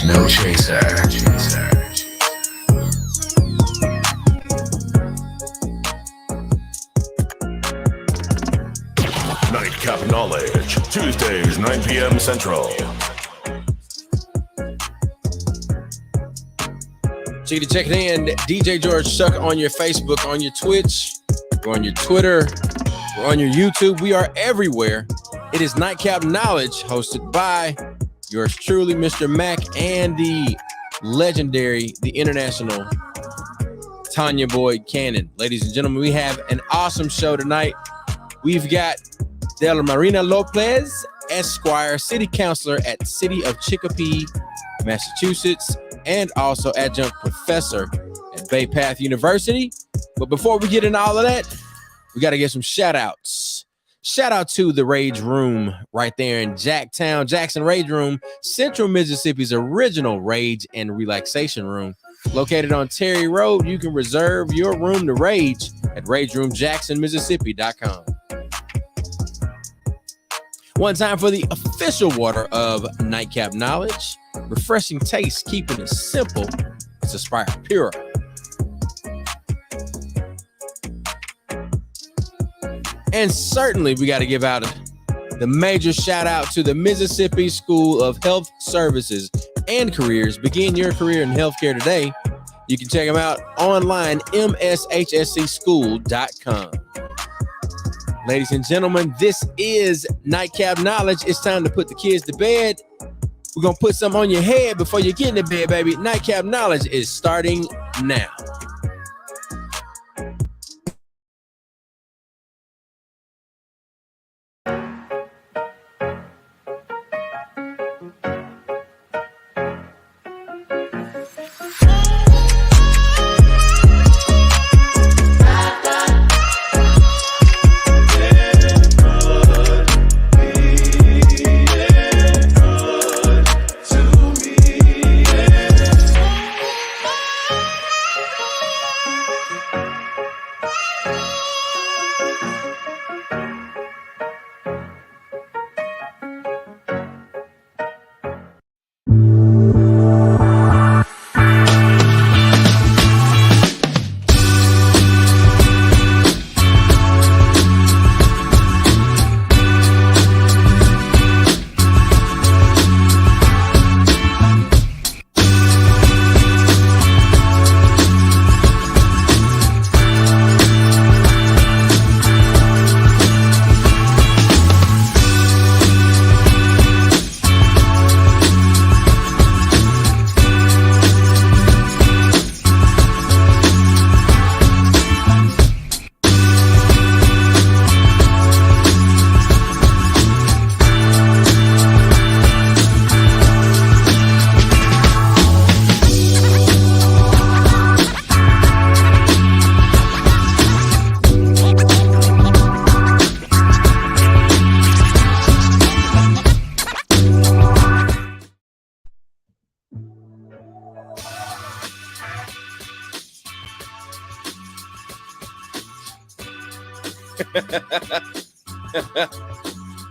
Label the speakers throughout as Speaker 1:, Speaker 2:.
Speaker 1: No chaser.
Speaker 2: Nightcap Knowledge, Tuesdays, 9 p.m. Central.
Speaker 3: Check it in. DJ George Shuck on your Facebook, on your Twitch, we're on your Twitter, we're on your YouTube. We are everywhere. It is Nightcap Knowledge, hosted by yours truly, Mr. Mac, and the legendary, the international Tanya Boyd Cannon. Ladies and gentlemen, we have an awesome show tonight. We've got Delmarina López, Esquire, City Councilor at City of Chicopee, Massachusetts, and also adjunct professor at Bay Path University. But before we get into all of that, we got to get some shout outs. Shout out to the Rage Room right there in Jacktown, Jackson Rage Room, Central Mississippi's original rage and relaxation room. Located on Terry Road, you can reserve your room to rage at rageroomjacksonmississippi.com. One time for the official water of Nightcap Knowledge. Refreshing taste, keeping it simple. It's Aspire Pure. And certainly we got to give out the major shout out to the Mississippi School of Health Services and Careers. Begin your career in healthcare today. You can check them out online, mshscschool.com. Ladies and gentlemen, this is Nightcap Knowledge. It's time to put the kids to bed. We're going to put something on your head before you get into bed, baby. Nightcap Knowledge is starting now.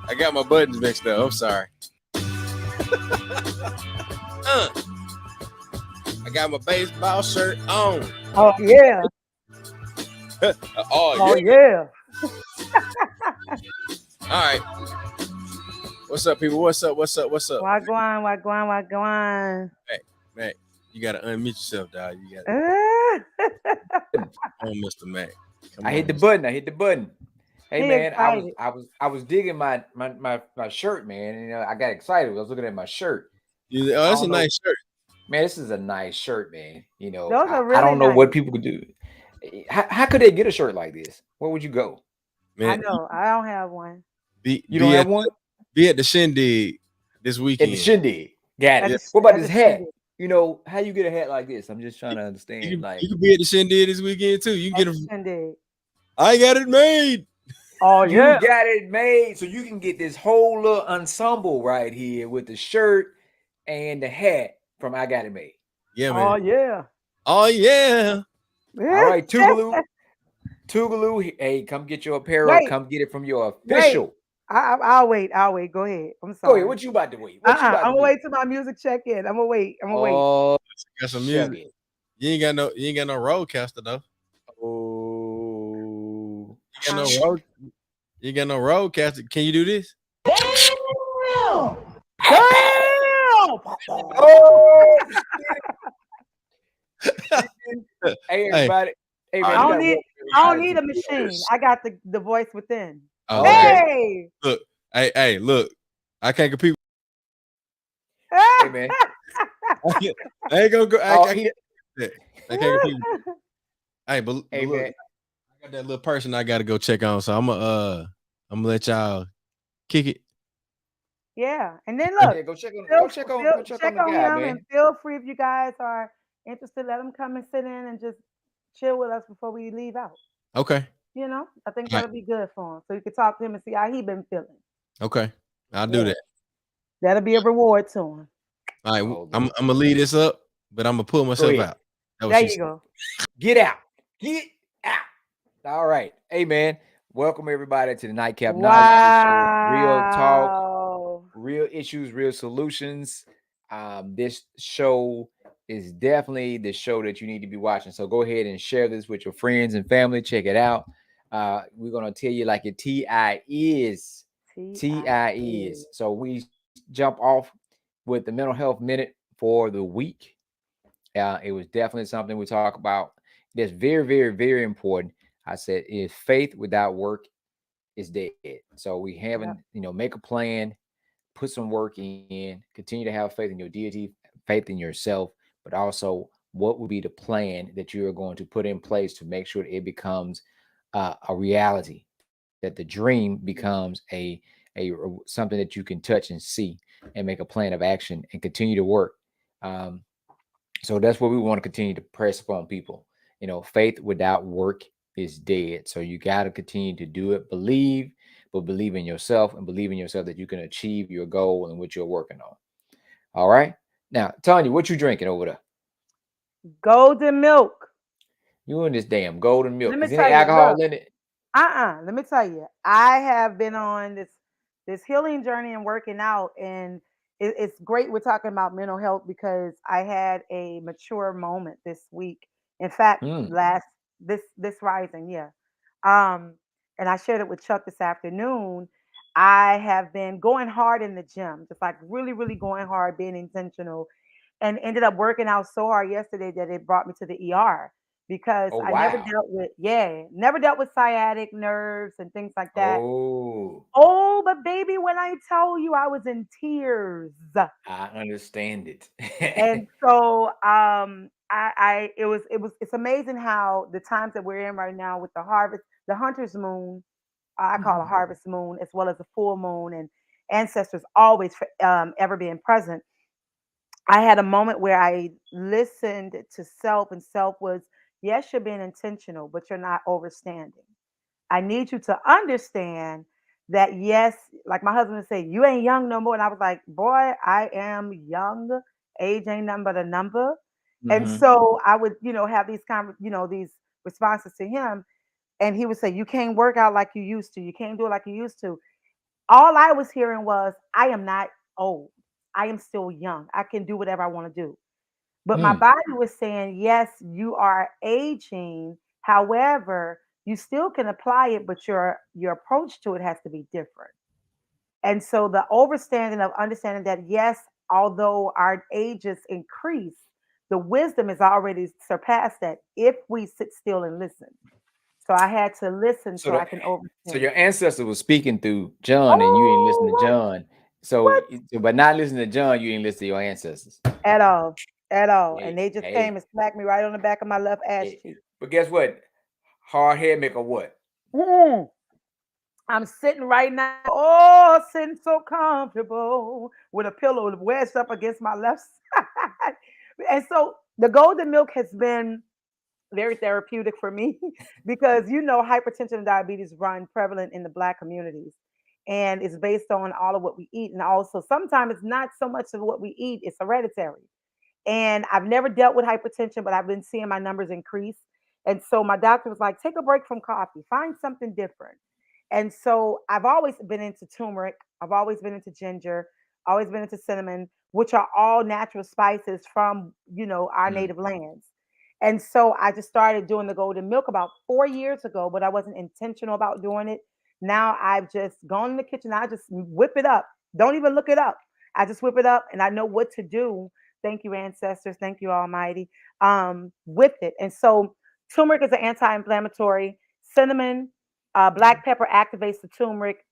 Speaker 3: I got my buttons mixed up. I'm sorry. I got my baseball shirt on.
Speaker 4: Oh, yeah.
Speaker 3: Oh,
Speaker 4: yeah.
Speaker 3: All right. What's up, people? What's up?
Speaker 4: Wagwan.
Speaker 3: Hey, you got to unmute yourself, dog. You got to. Oh, Mr. Mac.
Speaker 5: I hit the button. Hey, man, I was digging my shirt, man. And, I got excited. I was looking at my shirt.
Speaker 3: Oh, that's a nice shirt.
Speaker 5: Man, this is a nice shirt, man.
Speaker 4: Those are really
Speaker 5: I don't know
Speaker 4: nice.
Speaker 5: what people could do. How could they get a shirt like this? Where would you go?
Speaker 3: Man,
Speaker 4: I know. I don't have one.
Speaker 5: You don't have one?
Speaker 3: Be at the shindig this weekend.
Speaker 5: At the shindig. Got it. What about this hat? How you get a hat like this? I'm just trying to understand.
Speaker 3: You can be at the shindig this weekend too. You can get a
Speaker 4: shindig.
Speaker 3: I got it made.
Speaker 4: Oh, yeah.
Speaker 5: You got it made. So you can get this whole little ensemble right here with the shirt and the hat from I Got It Made.
Speaker 3: Yeah, man.
Speaker 4: Oh, yeah.
Speaker 3: Oh, yeah.
Speaker 5: All right, Tougaloo. Hey, come get your apparel. Come get it from your official.
Speaker 4: I'll wait. I'll wait. Go ahead. I'm
Speaker 5: Go ahead.
Speaker 4: sorry.
Speaker 5: What you about to wait? What you about
Speaker 4: I'm
Speaker 5: to
Speaker 4: gonna
Speaker 5: do?
Speaker 4: wait till my music check in. I'm gonna wait. I'm gonna wait.
Speaker 5: Oh,
Speaker 3: Got some
Speaker 5: shuck
Speaker 3: music.
Speaker 5: it.
Speaker 3: You ain't got no roadcaster though.
Speaker 5: Oh,
Speaker 3: You got no
Speaker 4: Huh?
Speaker 3: road. You ain't got no roadcaster. Can you do this?
Speaker 4: Damn!
Speaker 5: oh, hey
Speaker 3: Hey,
Speaker 5: everybody. Hey man,
Speaker 3: all
Speaker 5: you
Speaker 4: I
Speaker 3: right.
Speaker 4: don't
Speaker 5: gotta
Speaker 4: need
Speaker 5: welcome
Speaker 4: I don't
Speaker 5: everybody
Speaker 4: need
Speaker 5: to
Speaker 4: a machine. I got the voice within.
Speaker 3: Okay.
Speaker 5: Okay.
Speaker 4: Hey!
Speaker 3: Look. Hey, look. I can't compete.
Speaker 5: Hey man.
Speaker 3: I ain't gonna go.
Speaker 5: Oh,
Speaker 3: I
Speaker 5: he.
Speaker 3: can't. I can't compete. Hey, but
Speaker 5: Hey
Speaker 3: look,
Speaker 5: man.
Speaker 3: I got that little person I gotta go check on. So I'm gonna let y'all kick it.
Speaker 4: Yeah, and then
Speaker 3: Okay.
Speaker 4: look,
Speaker 5: Yeah, go check on
Speaker 4: check
Speaker 5: the
Speaker 4: on
Speaker 5: guy,
Speaker 4: him, and
Speaker 5: man.
Speaker 4: feel free if you guys are interested. Let him come and sit in and just chill with us before we leave out.
Speaker 3: Okay.
Speaker 4: You know, I think
Speaker 3: All right.
Speaker 4: that'll be good for him, so you can talk to him and see how he been feeling.
Speaker 3: Okay. I'll do
Speaker 4: Yeah,
Speaker 3: that.
Speaker 4: that'll be a reward to him.
Speaker 3: All right.
Speaker 5: Oh,
Speaker 3: I'm gonna lead this up, but I'm gonna pull
Speaker 5: go
Speaker 3: myself
Speaker 5: ahead.
Speaker 3: out. That was
Speaker 4: There
Speaker 3: she
Speaker 4: you
Speaker 3: said.
Speaker 4: go.
Speaker 5: Get out. Get out. All right. Hey man. Welcome everybody to the Nightcap Knowledge Show. Real talk,
Speaker 4: Wow.
Speaker 5: real issues, real solutions. This show is definitely the show that you need to be watching. So go ahead and share this with your friends and family. Check it out. We're gonna tell you like your TI is. TI is. So we jump off with the mental health minute for the week. It was definitely something we talk about. That's very, very, very important. I said, is faith without work is dead. So we haven't,
Speaker 4: Yep.
Speaker 5: make a plan, put some work in, continue to have faith in your deity, faith in yourself, but also what would be the plan that you are going to put in place to make sure that it becomes a reality, that the dream becomes a something that you can touch and see, and make a plan of action and continue to work. Um, so that's what we want to continue to press upon people. Faith without work is dead. So you got to continue to do it. Believe, but believe in yourself, and believe in yourself that you can achieve your goal and what you're working on. All right. Now, Tanya, what you drinking over there?
Speaker 4: Golden milk.
Speaker 5: You in this damn golden
Speaker 4: Let
Speaker 5: milk?
Speaker 4: me
Speaker 5: Is any
Speaker 4: tell you.
Speaker 5: alcohol
Speaker 4: Look.
Speaker 5: in it?
Speaker 4: Let me tell you, I have been on this healing journey and working out, and it's great. We're talking about mental health because I had a mature moment this week. In fact,
Speaker 5: Mm.
Speaker 4: last this rising, yeah. Um, and I shared it with Chuck this afternoon. I have been going hard in the gym, just like really, really going hard, being intentional, and ended up working out so hard yesterday that it brought me to the ER because
Speaker 5: Oh
Speaker 4: I never
Speaker 5: wow.
Speaker 4: dealt with, yeah, never dealt with sciatic nerves and things like that.
Speaker 5: Oh,
Speaker 4: Oh, but baby, when I tell you I was in tears.
Speaker 5: I understand it.
Speaker 4: And so it's amazing how the times that we're in right now with the harvest, the hunter's moon, I call a harvest moon, as well as a full moon, and ancestors always ever being present. I had a moment where I listened to self, and self was, yes, you're being intentional, but you're not overstanding. I need you to understand that, yes, like my husband would say, you ain't young no more. And I was like, boy, I am young. Age ain't nothing but a number. And
Speaker 5: Hmm.
Speaker 4: so I would, have these these responses to him. And he would say, you can't work out like you used to. You can't do it like you used to. All I was hearing was, I am not old. I am still young. I can do whatever I want to do. But my
Speaker 5: Mm.
Speaker 4: body was saying, yes, you are aging. However, you still can apply it, but your approach to it has to be different. And so the overstanding of understanding that, yes, although our ages increase, the wisdom is already surpassed that if we sit still and listen. So I had to listen
Speaker 5: So
Speaker 4: so I
Speaker 5: the
Speaker 4: can
Speaker 5: so
Speaker 4: overstand.
Speaker 5: your ancestor was speaking through John, and you ain't listen to
Speaker 4: Oh,
Speaker 5: John. So,
Speaker 4: what?
Speaker 5: by not listening to John, you ain't listen to your ancestors.
Speaker 4: At all. At all. And
Speaker 5: Hey,
Speaker 4: they just came
Speaker 5: hey,
Speaker 4: and smacked me right on the back of my left ass
Speaker 5: hey.
Speaker 4: cheek.
Speaker 5: But guess what? Hard head make a what?
Speaker 4: Mm. I'm sitting right now. Oh, sitting so comfortable with a pillow wedged up against my left side. And so the golden milk has been very therapeutic for me because hypertension and diabetes run prevalent in the Black communities. And it's based on all of what we eat. And also, sometimes it's not so much of what we eat, it's hereditary. And I've never dealt with hypertension, but I've been seeing my numbers increase. And so my doctor was like, take a break from coffee, find something different. And so I've always been into turmeric. I've always been into ginger, always been into cinnamon, which are all natural spices from, our
Speaker 5: Mm.
Speaker 4: native lands. And so I just started doing the golden milk about 4 years ago, but I wasn't intentional about doing it. Now I've just gone in the kitchen. I just whip it up. Don't even look it up. I just whip it up and I know what to do. Thank you, ancestors. Thank you, Almighty. With it. And so turmeric is an anti-inflammatory. Cinnamon, black pepper activates the turmeric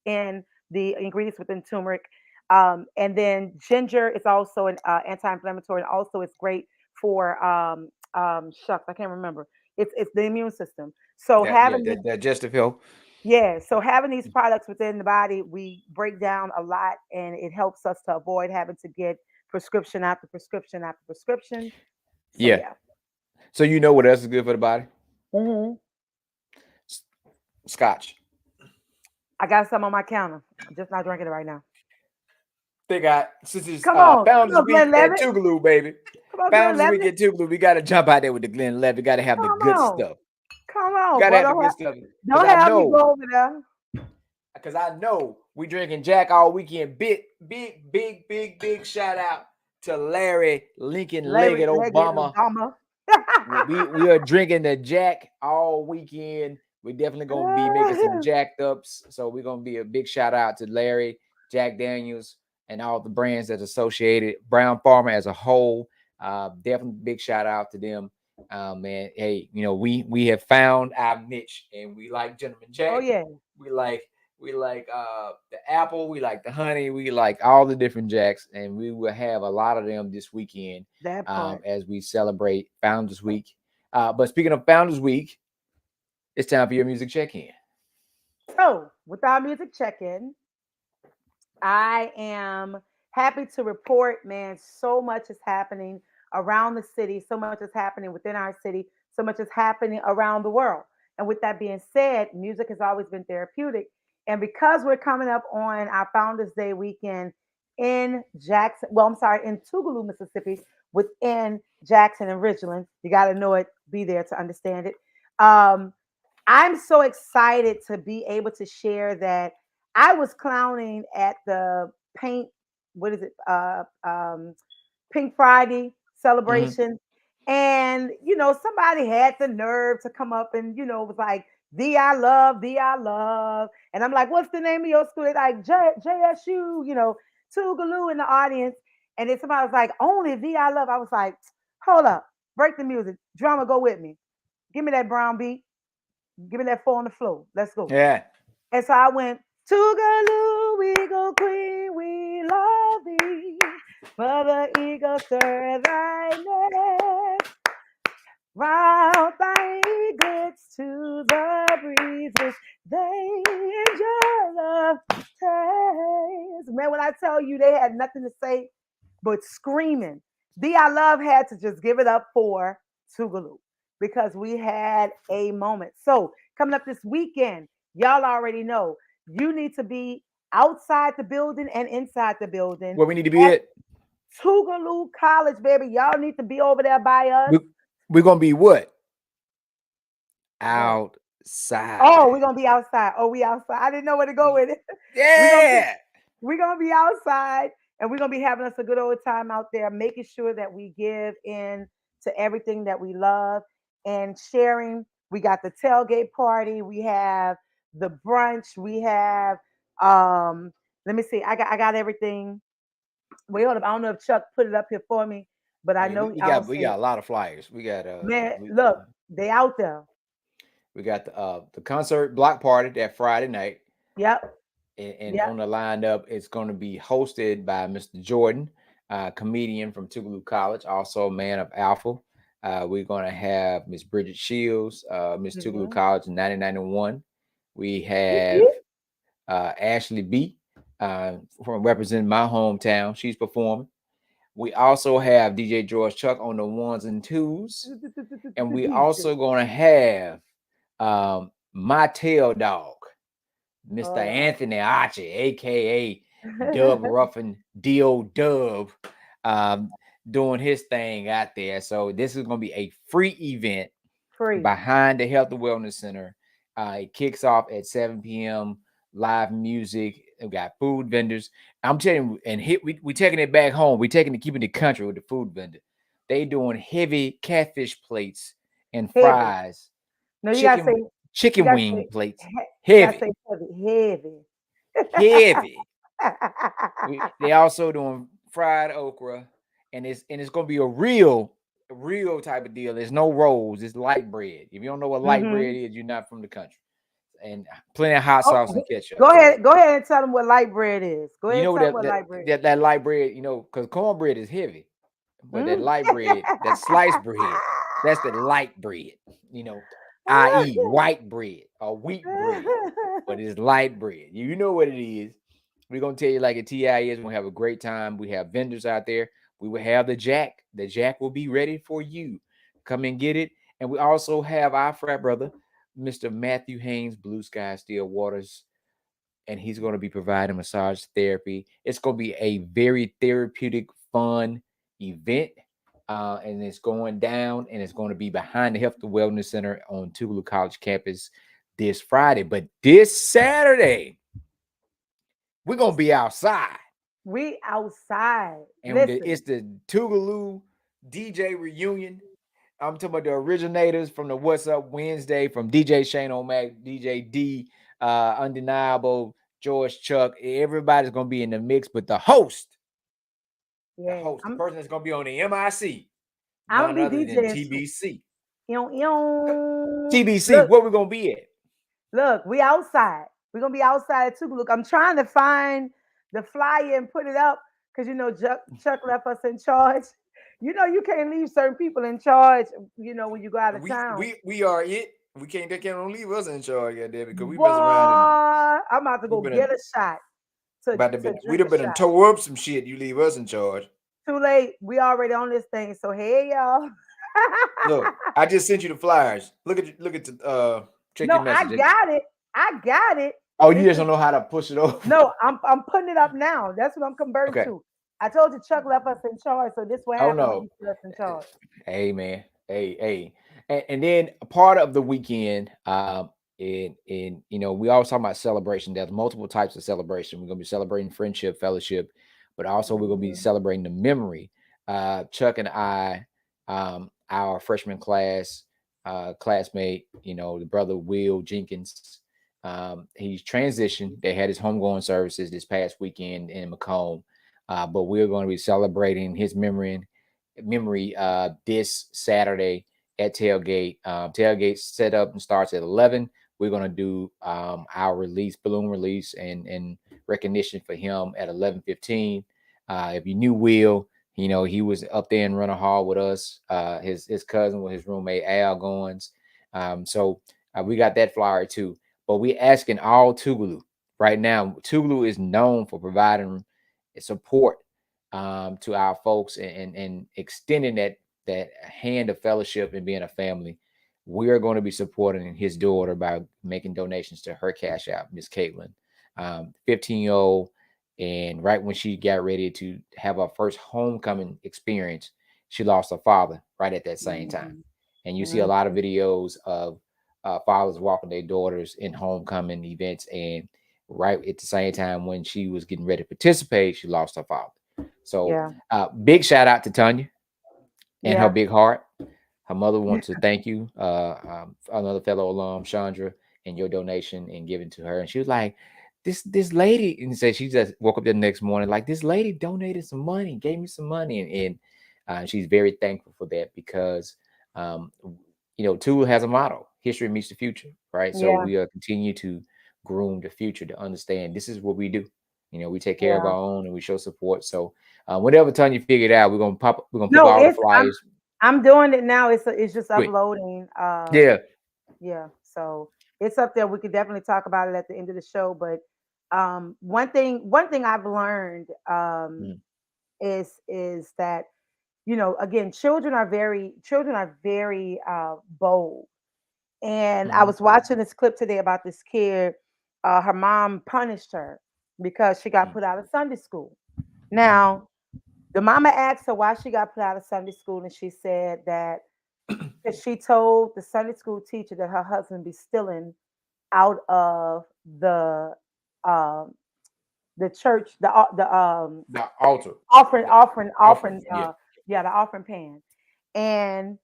Speaker 4: in the ingredients within turmeric. And then ginger is also an anti-inflammatory, and also it's great for shucks, I can't remember. It's the immune system. So having
Speaker 5: That digestive health.
Speaker 4: so having these products within the body, we break down a lot, and it helps us to avoid having to get prescription after prescription after prescription. So
Speaker 5: Yeah.
Speaker 4: yeah.
Speaker 5: So you know what else is good for the body?
Speaker 4: hmm
Speaker 5: Scotch.
Speaker 4: I got some on my counter. I'm just not drinking it right now.
Speaker 5: They got, since it's
Speaker 4: Come on,
Speaker 5: Founders Week
Speaker 4: Glenn
Speaker 5: at
Speaker 4: Levitt.
Speaker 5: Tougaloo, baby.
Speaker 4: Come on, Glenn
Speaker 5: Founders Week
Speaker 4: Levitt.
Speaker 5: at Tougaloo. We got to jump out there with the Glenn Levitt. Got to have the
Speaker 4: Come
Speaker 5: good
Speaker 4: on.
Speaker 5: stuff.
Speaker 4: Come on,
Speaker 5: Got to
Speaker 4: boy.
Speaker 5: have the good stuff.
Speaker 4: Don't have me go over there.
Speaker 5: Because I know we drinking Jack all weekend. Big shout out to Larry Lincoln Leggett Obama. we are drinking the Jack all weekend. We're definitely going to be making some jacked ups. So we're going to be a big shout out to Larry, Jack Daniels, and all the brands that's associated. Brown Farmer as a whole. Definitely big shout out to them. Man, hey, we have found our niche, and we like Gentleman Jack.
Speaker 4: Oh yeah.
Speaker 5: We like the apple, we like the honey, we like all the different Jacks, and we will have a lot of them this weekend as we celebrate Founders Week. But speaking of Founders Week, it's time for your music check-in.
Speaker 4: So with our music check-in, I am happy to report, man, so much is happening around the city, so much is happening within our city, so much is happening around the world. And with that being said, music has always been therapeutic. And because we're coming up on our Founders Day weekend in in Tougaloo, Mississippi, within Jackson and Ridgeland, you got to know it, be there to understand it. I'm so excited to be able to share that I was clowning at the Pink Friday celebration. And, somebody had the nerve to come up and, was like, thee I love. And I'm like, what's the name of your school? They're like, JSU, Tougaloo in the audience. And then somebody was like, only thee I love. I was like, hold up, break the music. Drummer, go with me. Give me that brown beat. Give me that 4 on the floor. Let's go.
Speaker 5: Yeah.
Speaker 4: And so I went, Tougaloo, Eagle Queen, we love thee. Mother Eagle, stir thy nest. Round thy eaglets to the breeze, which they enjoy the taste. Man, when I tell you they had nothing to say but screaming, Thee I Love had to just give it up for Tougaloo because we had a moment. So coming up this weekend, y'all already know you need to be outside the building and inside the building.
Speaker 5: Where we need to be at?
Speaker 4: Tougaloo College, baby. Y'all need to be over there by us.
Speaker 5: We're going to be what? Outside.
Speaker 4: Oh, we're going to be outside. Oh, we outside. I didn't know where to go with it.
Speaker 5: Yeah.
Speaker 4: We're going to be outside, and we're going to be having us a good old time out there, making sure that we give in to everything that we love and sharing. We got the tailgate party. We have the brunch. We have, let me see. I got everything. Wait, hold up. I don't know if Chuck put it up here for me, but I know
Speaker 5: we got a lot of flyers. We got
Speaker 4: look, they out there.
Speaker 5: We got the concert block party that Friday night.
Speaker 4: Yep.
Speaker 5: And on the lineup, it's going to be hosted by Mr. Jordan, comedian from Tougaloo College, also a man of Alpha. We're going to have Miss Bridget Shields, Miss Tougaloo College in 1991. We have Ashley B. From representing my hometown. She's performing. We also have DJ George Chuck on the 1s and 2s. And we also going to have my tail dog, Mr. Anthony Archie, aka Doug Ruffin, D.O. Dub, doing his thing out there. So this is going to be a free event behind the Health and Wellness Center. It kicks off at 7 p.m. Live music. We got food vendors. I'm telling you, and we taking it back home. We keeping the country with the food vendor. They doing heavy catfish plates and
Speaker 4: Heavy.
Speaker 5: fries,
Speaker 4: No, you gotta say,
Speaker 5: chicken
Speaker 4: gotta
Speaker 5: wing
Speaker 4: say,
Speaker 5: plates,
Speaker 4: you gotta
Speaker 5: heavy,
Speaker 4: say heavy,
Speaker 5: heavy.
Speaker 4: heavy.
Speaker 5: They also doing fried okra, and it's gonna be a real type of deal. There's no rolls. It's light bread. If you don't know what light bread is, you're not from the country. And plenty of hot
Speaker 4: Oh,
Speaker 5: sauce and ketchup.
Speaker 4: go
Speaker 5: So
Speaker 4: ahead. Go ahead and tell them what light bread is. Go
Speaker 5: you
Speaker 4: ahead and
Speaker 5: know
Speaker 4: tell them what light bread is.
Speaker 5: that light bread, because cornbread is heavy, but that
Speaker 4: Mm.
Speaker 5: light bread, that sliced bread, that's the light bread. I.e. white bread or wheat bread, but it's light bread. You know what it is. We're gonna tell you like a TI is. We're gonna have a great time. We have vendors out there. We will have the jack. The jack will be ready for you. Come and get it. And we also have our frat brother, Mr. Matthew Haynes, Blue Sky Still Waters, and he's going to be providing massage therapy. It's going to be a very therapeutic, fun event. And it's going down, and it's going to be behind the Health and Wellness Center on Tougaloo College campus this Friday. But this Saturday, we're going to be outside.
Speaker 4: We outside.
Speaker 5: And
Speaker 4: Listen.
Speaker 5: it's the Tougaloo DJ reunion. I'm talking about the originators from the What's Up Wednesday, from DJ Shane O'Mac, DJ D, Undeniable, George Chuck. Everybody's going to be in the mix, but the host,
Speaker 4: Yeah,
Speaker 5: the person that's going to be on the MIC,
Speaker 4: I'm
Speaker 5: none
Speaker 4: gonna
Speaker 5: other
Speaker 4: be
Speaker 5: than
Speaker 4: DJing too.
Speaker 5: TBC.
Speaker 4: Look,
Speaker 5: TBC, where we going to be at?
Speaker 4: look, we outside. We're gonna be outside at Tougaloo. I'm trying to find the flyer and put it up because Chuck left us in charge. You can't leave certain people in charge. When you go out of town.
Speaker 5: We are it. They can't leave us in charge, goddamn, because we
Speaker 4: Boy,
Speaker 5: mess around and
Speaker 4: I'm about to go get a shot to
Speaker 5: we'd
Speaker 4: drink
Speaker 5: have
Speaker 4: a
Speaker 5: been
Speaker 4: shot.
Speaker 5: tore up some shit. You leave us in charge.
Speaker 4: Too late. We already on this thing. So hey, y'all.
Speaker 5: Look, I just sent you the flyers. Look at check
Speaker 4: No,
Speaker 5: your message.
Speaker 4: I got it.
Speaker 5: Oh, you just don't know how to push it over.
Speaker 4: No, I'm putting it up now. That's what I'm converting
Speaker 5: Okay.
Speaker 4: to. I told you Chuck left us in charge, so this what
Speaker 5: Oh
Speaker 4: happened when
Speaker 5: no.
Speaker 4: he put us in charge.
Speaker 5: Hey man. Hey. And then a part of the weekend, we always talk about celebration. There's multiple types of celebration. We're gonna be celebrating friendship, fellowship, but also we're gonna be celebrating the memory. Chuck and I, our freshman class, classmate, the brother Will Jenkins, he's transitioned. They had his homegoing services this past weekend in Macomb, but we're going to be celebrating his memory this Saturday at tailgate. Tailgate set up and starts at 11. We're going to do our balloon release and recognition for him at 11:15. If you knew Will, he was up there in Runner Hall with us. His cousin with his roommate Al Goins. So we got that flyer too. But we're asking all Tougaloo right now. Tougaloo is known for providing support to our folks and extending that hand of fellowship and being a family. We are going to be supporting his daughter by making donations to her cash app, Miss Caitlin, 15-year-old. And right when she got ready to have her first homecoming experience, she lost her father right at that same time. And you see a lot of videos of fathers walking their daughters in homecoming events, and right at the same time when she was getting ready to participate, she lost her father. So big shout out to Tanya and her big heart. Her mother wants to thank you, another fellow alum, Chandra, and your donation and giving to her. And she was like, this lady, and said she just woke up the next morning like, this lady donated some money, gave me some money, and she's very thankful for that because Tougaloo has a motto: history meets the future, right? So we continue to groom the future to understand this is what we do. We take care of our own and we show support. So whatever Tanya figured out, we're gonna put all the flyers.
Speaker 4: I'm doing it now. It's just uploading. Yeah. So it's up there. We could definitely talk about it at the end of the show. But one thing I've learned is that again, children are very bold. And I was watching this clip today about this kid. Her mom punished her because she got put out of Sunday school. Now, the mama asked her why she got put out of Sunday school, and she said that she told the Sunday school teacher that her husband be stealing out of the church,
Speaker 5: The altar.
Speaker 4: offering,
Speaker 5: The
Speaker 4: offering,
Speaker 5: offering.
Speaker 4: offering,
Speaker 5: Yeah.
Speaker 4: the offering pan. And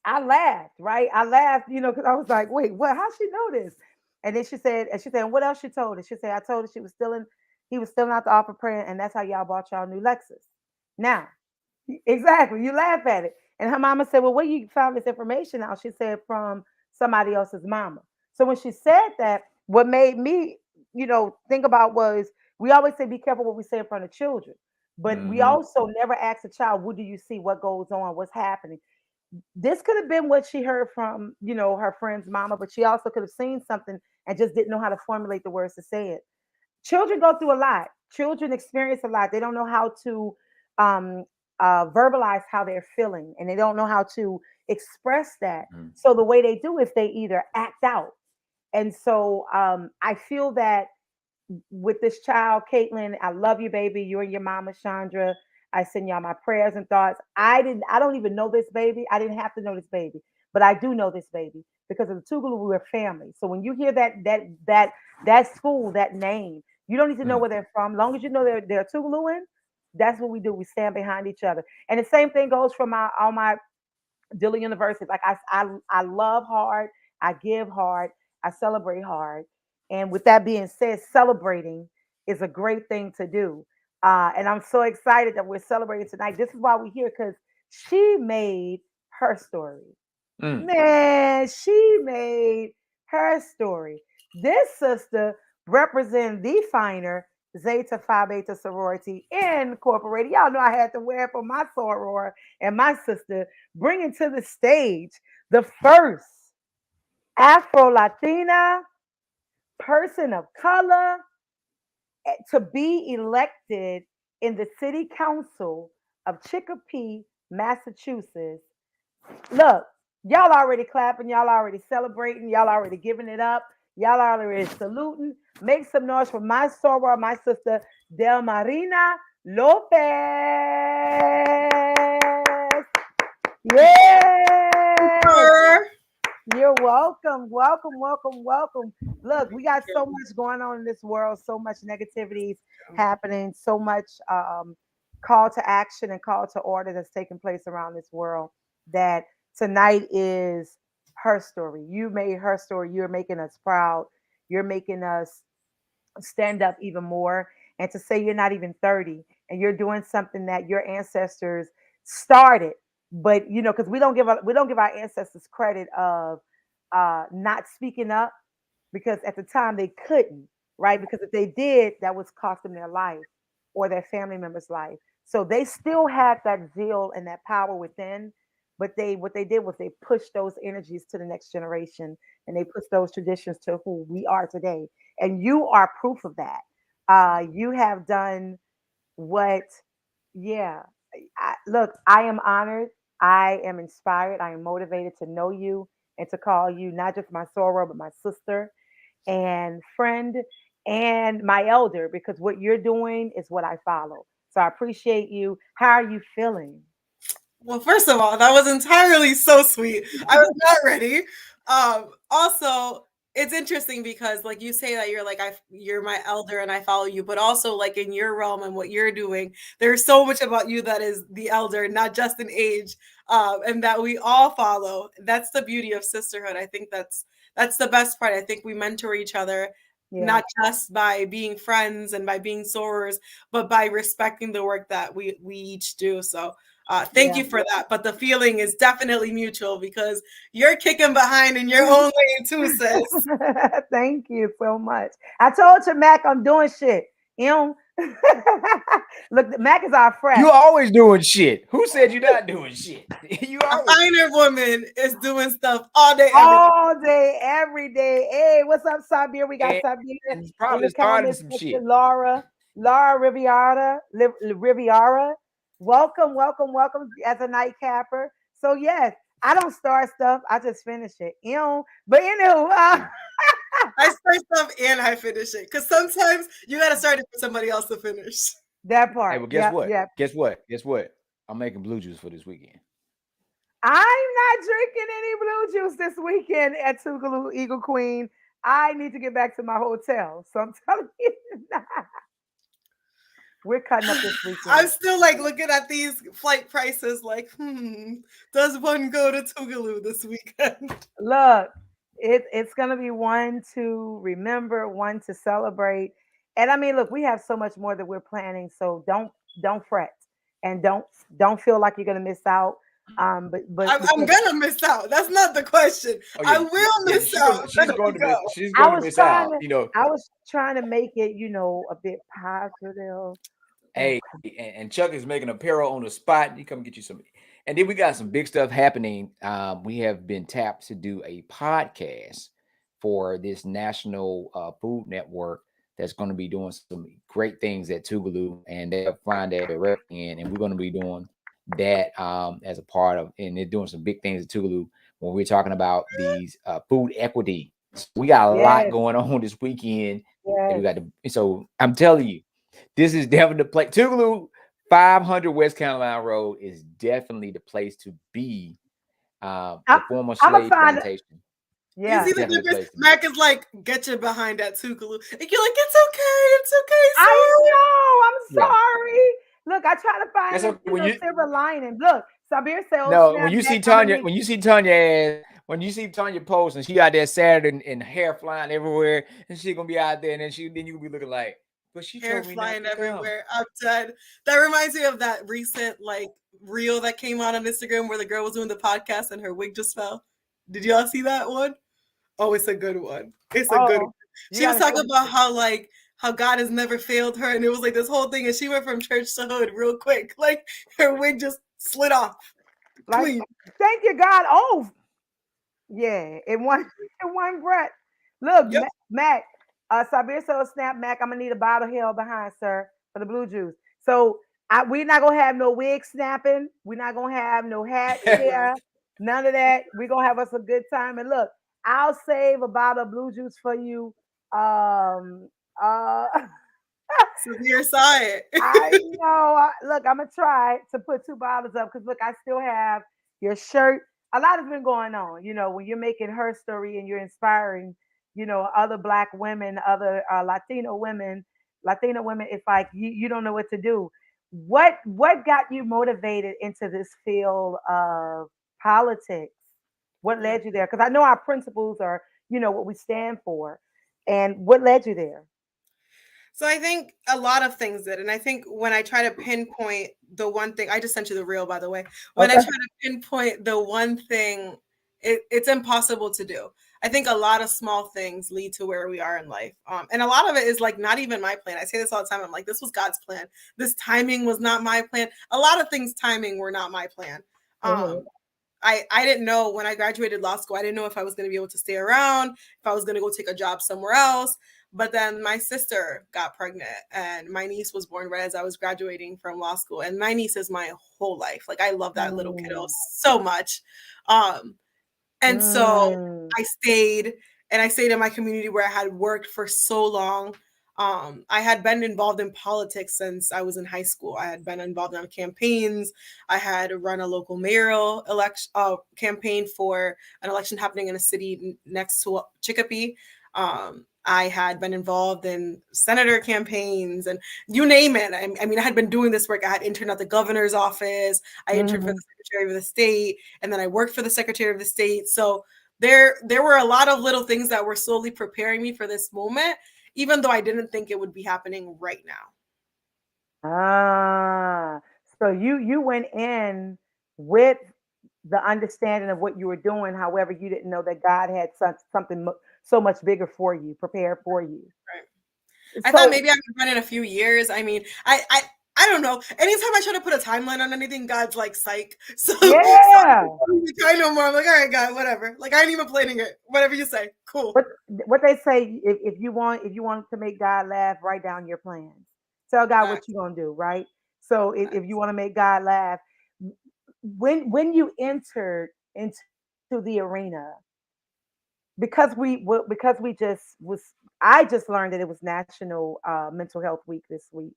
Speaker 4: I laughed, right? I laughed, because I was like, wait, what? How she know this? And then she said, what else she told her? She said, I told her he was still out the offer praying, and that's how y'all bought y'all new Lexus. Now, exactly, you laugh at it. And her mama said, well, where you found this information out? She said, from somebody else's mama. So when she said that, what made me, think about was we always say, be careful what we say in front of children. But we
Speaker 5: Mm-hmm.
Speaker 4: also never ask a child, what do you see? What goes on? What's happening? This could have been what she heard from, her friend's mama, but she also could have seen something and just didn't know how to formulate the words to say it. Children go through a lot. Children experience a lot. They don't know how to um, verbalize how they're feeling, and they don't know how to express that.
Speaker 5: Mm-hmm.
Speaker 4: So the way they do is they either act out. And so I feel that with this child, Caitlin, I love you, baby. You and your mama, Chandra. I send y'all my prayers and thoughts. I don't even know this baby. I didn't have to know this baby, but I do know this baby because of the Tougaloo, we were family. So when you hear that school, that name, you don't need to know where they're from. As long as you know they're Tougalooan, that's what we do. We stand behind each other. And the same thing goes for all my Dillon University. Like I love hard, I give hard, I celebrate hard. And with that being said, celebrating is a great thing to do. And I'm so excited that we're celebrating tonight. This is why we're here, because she made her story.
Speaker 5: Mm.
Speaker 4: Man, she made her story. This sister represents the finer Zeta Phi Beta sorority incorporated. Y'all know I had to wear it for my soror and my sister, bringing to the stage the first Afro-Latina person of color to be elected in the city council of Chicopee, Massachusetts. Look, y'all already clapping, y'all already celebrating, y'all already giving it up, y'all already saluting. Make some noise for my soror, my sister, Delmarina López. Yes. You're welcome, welcome, welcome, welcome. Look, we got so much going on in this world, so much negativities happening, so much call to action and call to order that's taking place around this world, that tonight is her story. You made her story. You're making us proud. You're making us stand up even more. And to say you're not even 30 and you're doing something that your ancestors started, but because we don't give our ancestors credit of not speaking up, because at the time they couldn't, right? Because if they did, that was cost them their life or their family member's life. So they still had that zeal and that power within, but what they did was they pushed those energies to the next generation, and they pushed those traditions to who we are today. And you are proof of that. You have done what, yeah. Look, I am honored. I am inspired. I am motivated to know you and to call you not just my soror, but my sister and friend and my elder, because what you're doing is what I follow. So I appreciate you. How are you feeling?
Speaker 1: Well, first of all, that was entirely so sweet. I was not ready. Also, it's interesting because, like, you say that you're like you're my elder and I follow you, but also like in your realm and what you're doing, there's so much about you that is the elder, not just in age, and that we all follow. That's the beauty of sisterhood. I think that's the best part. I think we mentor each other.
Speaker 4: Yeah.
Speaker 1: Not just by being friends and by being sorors, but by respecting the work that we each do. So thank you for that. But the feeling is definitely mutual because you're kicking behind in your own way too, sis.
Speaker 4: Thank you so much. I told you, Mac, I'm doing shit. Look, Mac is our friend.
Speaker 5: You always doing shit. Who said you're not doing shit? You
Speaker 1: A
Speaker 5: always.
Speaker 1: finer woman is doing stuff all day,
Speaker 4: every day. Hey, what's up, Sabir? We got Sabir
Speaker 5: And
Speaker 4: in
Speaker 5: probably
Speaker 4: the
Speaker 5: starting
Speaker 4: comments.
Speaker 5: some shit.
Speaker 4: Laura Riviera. Welcome, welcome, welcome as a nightcapper. So yes, I don't start stuff. I just finish it. But anywho,
Speaker 1: I start stuff and I finish it because sometimes you got to start it for somebody else to finish.
Speaker 4: That part.
Speaker 5: Hey, well, guess what?
Speaker 4: Yep.
Speaker 5: Guess what? Guess what? I'm making blue juice for this weekend.
Speaker 4: I'm not drinking any blue juice this weekend at Tougaloo Eagle Queen. I need to get back to my hotel. So I'm telling you, we're cutting up this
Speaker 1: I'm
Speaker 4: weekend.
Speaker 1: still like looking at these flight prices, like, does one go to Tougaloo this weekend?
Speaker 4: Look, it's gonna be one to remember, one to celebrate. And I mean, look, we have so much more that we're planning. So don't fret and don't feel like you're gonna miss out. But
Speaker 1: I'm
Speaker 4: because
Speaker 1: gonna miss out. That's not the question.
Speaker 5: Oh
Speaker 1: I
Speaker 5: yeah,
Speaker 1: will miss out.
Speaker 5: she's
Speaker 1: There
Speaker 5: going
Speaker 1: we
Speaker 5: to
Speaker 1: go.
Speaker 5: miss. She's
Speaker 4: I
Speaker 5: going to
Speaker 4: was
Speaker 5: miss
Speaker 4: trying
Speaker 5: out.
Speaker 4: to
Speaker 5: You know,
Speaker 4: I was trying to make it, a bit positive.
Speaker 5: hey, and Chuck is making apparel on the spot. You come get you some. And then we got some big stuff happening. We have been tapped to do a podcast for this national food network that's going to be doing some great things at Tougaloo, and they'll find that direct in, and we're going to be doing that as a part of, and they're doing some big things at Tougaloo when we're talking about these food equity. So we got a lot
Speaker 4: Yes,
Speaker 5: going on this weekend. And we
Speaker 4: yes.
Speaker 5: got to, so I'm telling you, this is definitely the place. Tougaloo 500 West Carolina Road is definitely the place to be.
Speaker 4: I,
Speaker 5: The former
Speaker 4: I'm gonna
Speaker 5: slave
Speaker 4: find
Speaker 5: plantation.
Speaker 1: You
Speaker 4: yeah.
Speaker 1: see the
Speaker 5: Definitely a
Speaker 1: difference?
Speaker 5: place to be.
Speaker 1: Mac is like, get your behind at Tougaloo. And you're like, it's okay,
Speaker 4: I
Speaker 1: sir.
Speaker 4: know. I'm
Speaker 5: Yeah.
Speaker 4: sorry. Look, I try to
Speaker 5: That's
Speaker 4: find
Speaker 5: okay. When you
Speaker 4: silver lining. Look, Sabir said, "Oh
Speaker 5: no,
Speaker 4: snap back, I'm gonna need."
Speaker 5: when you see Tanya post and she out there Saturday and hair flying everywhere, and she gonna be out there, and then you gonna be looking like, but she
Speaker 1: Hair
Speaker 5: told me not
Speaker 1: flying
Speaker 5: to come.
Speaker 1: everywhere. I'm dead. That reminds me of that recent like reel that came out on Instagram where the girl was doing the podcast and her wig just fell. Did y'all see that one? Oh, it's a good one. It's a good one.
Speaker 4: Oh, you
Speaker 1: She was
Speaker 4: gotta show
Speaker 1: talking
Speaker 4: me.
Speaker 1: about how God has never failed her, and it was like this whole thing, and she went from church to hood real quick. Like her wig just slid off
Speaker 4: Like,
Speaker 1: clean.
Speaker 4: thank you, God. Oh, yeah, in one in one breath. Look,
Speaker 1: Yep.
Speaker 4: Mac, Sabir said, "Oh snap, Mac, I'm gonna need a bottle of hell behind, sir, for the blue juice." So we're not gonna have no wig snapping. We're not gonna have no hat
Speaker 1: No.
Speaker 4: hair. None of that. We're gonna have us a good time. And look, I'll save a bottle of blue juice for you. Um, uh,
Speaker 1: Severe side.
Speaker 4: I know. Look, I'm gonna try to put two bottles up because look, I still have your shirt. A lot has been going on. When you're making her story and you're inspiring, other Black women, other Latino women. It's like you don't know what to do. What got you motivated into this field of politics? What
Speaker 1: Yeah.
Speaker 4: led you there? Because I know our principles are, what we stand for, and what led you there?
Speaker 1: So I think a lot of things did. And I think when I try to pinpoint the one thing, I just sent you the reel, by the way. When I
Speaker 4: Okay.
Speaker 1: try to pinpoint the one thing, it's impossible to do. I think a lot of small things lead to where we are in life. And a lot of it is like not even my plan. I say this all the time. I'm like, this was God's plan. This timing was not my plan. A lot of things timing were not my plan.
Speaker 4: Mhm.
Speaker 1: I didn't know when I graduated law school, I didn't know if I was going to be able to stay around, if I was going to go take a job somewhere else. But then my sister got pregnant and my niece was born right as I was graduating from law school. And my niece is my whole life. Like I love that little kiddo
Speaker 4: Mm.
Speaker 1: so much. And so
Speaker 4: Mm.
Speaker 1: I stayed in my community where I had worked for so long. I had been involved in politics since I was in high school. I had been involved in campaigns. I had run a local mayoral election campaign for an election happening in a city next to Chicopee. I had been involved in senator campaigns and you name it. I mean, I had been doing this work. I had interned at the governor's office. I interned for
Speaker 4: Mhm.
Speaker 1: the secretary of the state, and then I worked for the secretary of the state. So there were a lot of little things that were slowly preparing me for this moment, even though I didn't think it would be happening right now.
Speaker 4: Ah, so you went in with the understanding of what you were doing. However, you didn't know that God had something so much bigger for you, prepared for you.
Speaker 1: Right. I thought
Speaker 4: So
Speaker 1: maybe I could run in a few years. I mean, I don't know. Anytime I try to put a timeline on anything, God's like, psych. So
Speaker 4: yeah,
Speaker 1: I know more. I'm like, all right, God, whatever. Like I ain't even planning it. Whatever you say, cool.
Speaker 4: what they say, if you want to make God laugh, write down your plans. Tell God what
Speaker 1: Facts,
Speaker 4: you're gonna do, right? So if you
Speaker 1: facts.
Speaker 4: want to make God laugh, when you entered into the arena, because we just was I just learned that it was National Mental Health Week this week.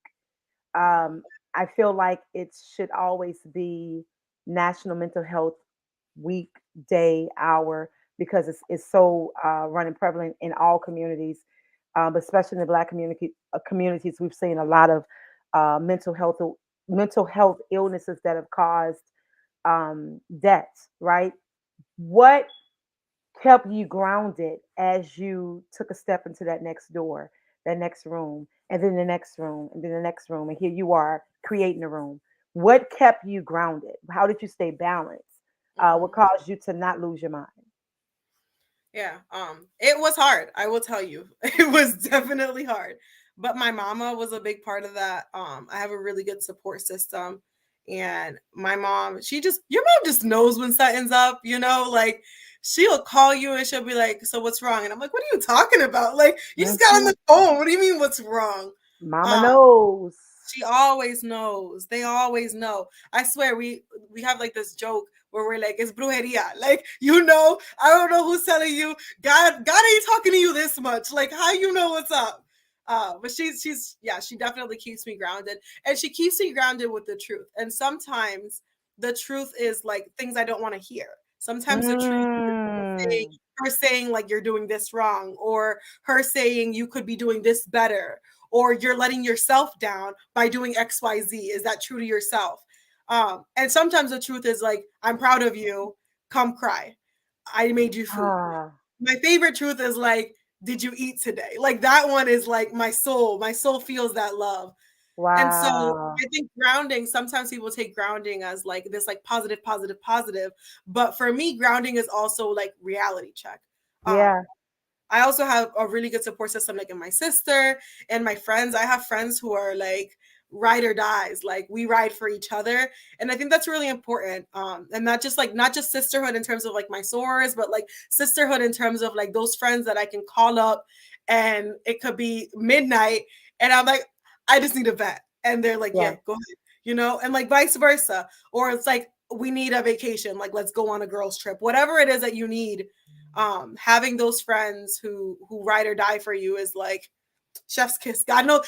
Speaker 4: Um, I feel like it should always be National Mental Health Week, day, hour, because it's so running prevalent in all communities, but especially in the Black communities. We've seen a lot of mental health illnesses that have caused deaths. Right? What kept you grounded as you took a step into that next door, that next room, and then the next room, and then the next room, and here you are creating a room? What kept you grounded? How did you stay balanced? What
Speaker 1: Mhm.
Speaker 4: caused you to not lose your mind?
Speaker 1: Yeah, it was hard, I will tell you. It was definitely hard. But my mama was a big part of that. I have a really good support system. And my mom, your mom just knows when something's up, like she'll call you and she'll be like, "So what's wrong?" And I'm like, "What are you talking about? Like, you just got on
Speaker 4: Mhm.
Speaker 1: the phone. What do you mean what's wrong?"
Speaker 4: Mama
Speaker 1: Um,
Speaker 4: knows.
Speaker 1: she always knows. They always know. I swear we have like this joke where we're like, it's brujeria. Like, I don't know who's telling you. God ain't talking to you this much. Like, how you know what's up? But she definitely keeps me grounded. And she keeps me grounded with the truth. And sometimes the truth is like things I don't want to hear. Sometimes the truth is
Speaker 4: Mm.
Speaker 1: her saying like you're doing this wrong, or her saying you could be doing this better, or you're letting yourself down by doing XYZ. Is that true to yourself? And sometimes the truth is like, I'm proud of you. Come cry. I made you food.
Speaker 4: Ah,
Speaker 1: My favorite truth is like, did you eat today? Like that one is like my soul. My soul feels that love. And so
Speaker 4: wow.
Speaker 1: I think grounding, sometimes people take grounding as like this like positive, positive, positive. But for me, grounding is also like reality check. Um,
Speaker 4: Yeah.
Speaker 1: I also have a really good support system, like in my sister and my friends. I have friends who are like ride or dies, like we ride for each other, and I think that's really important. And not just sisterhood in terms of like my sorors, but like sisterhood in terms of like those friends that I can call up, and it could be midnight, and I'm like, I just need a vet, and they're like,
Speaker 4: Yeah.
Speaker 1: yeah, go ahead, and like vice versa, or it's like we need a vacation, like let's go on a girls trip, whatever it is that you need. Having those friends who ride or die for you is like chef's kiss. God knows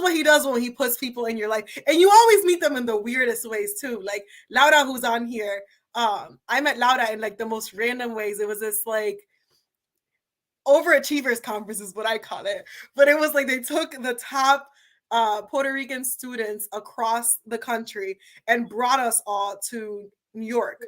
Speaker 1: what he does when he puts people in your life, and you always meet them in the weirdest ways too. Like Laura, who's on here, I met Laura in like the most random ways. It was this like overachievers conference is what I call it, but it was like they took the top Puerto Rican students across the country and brought us all to New York,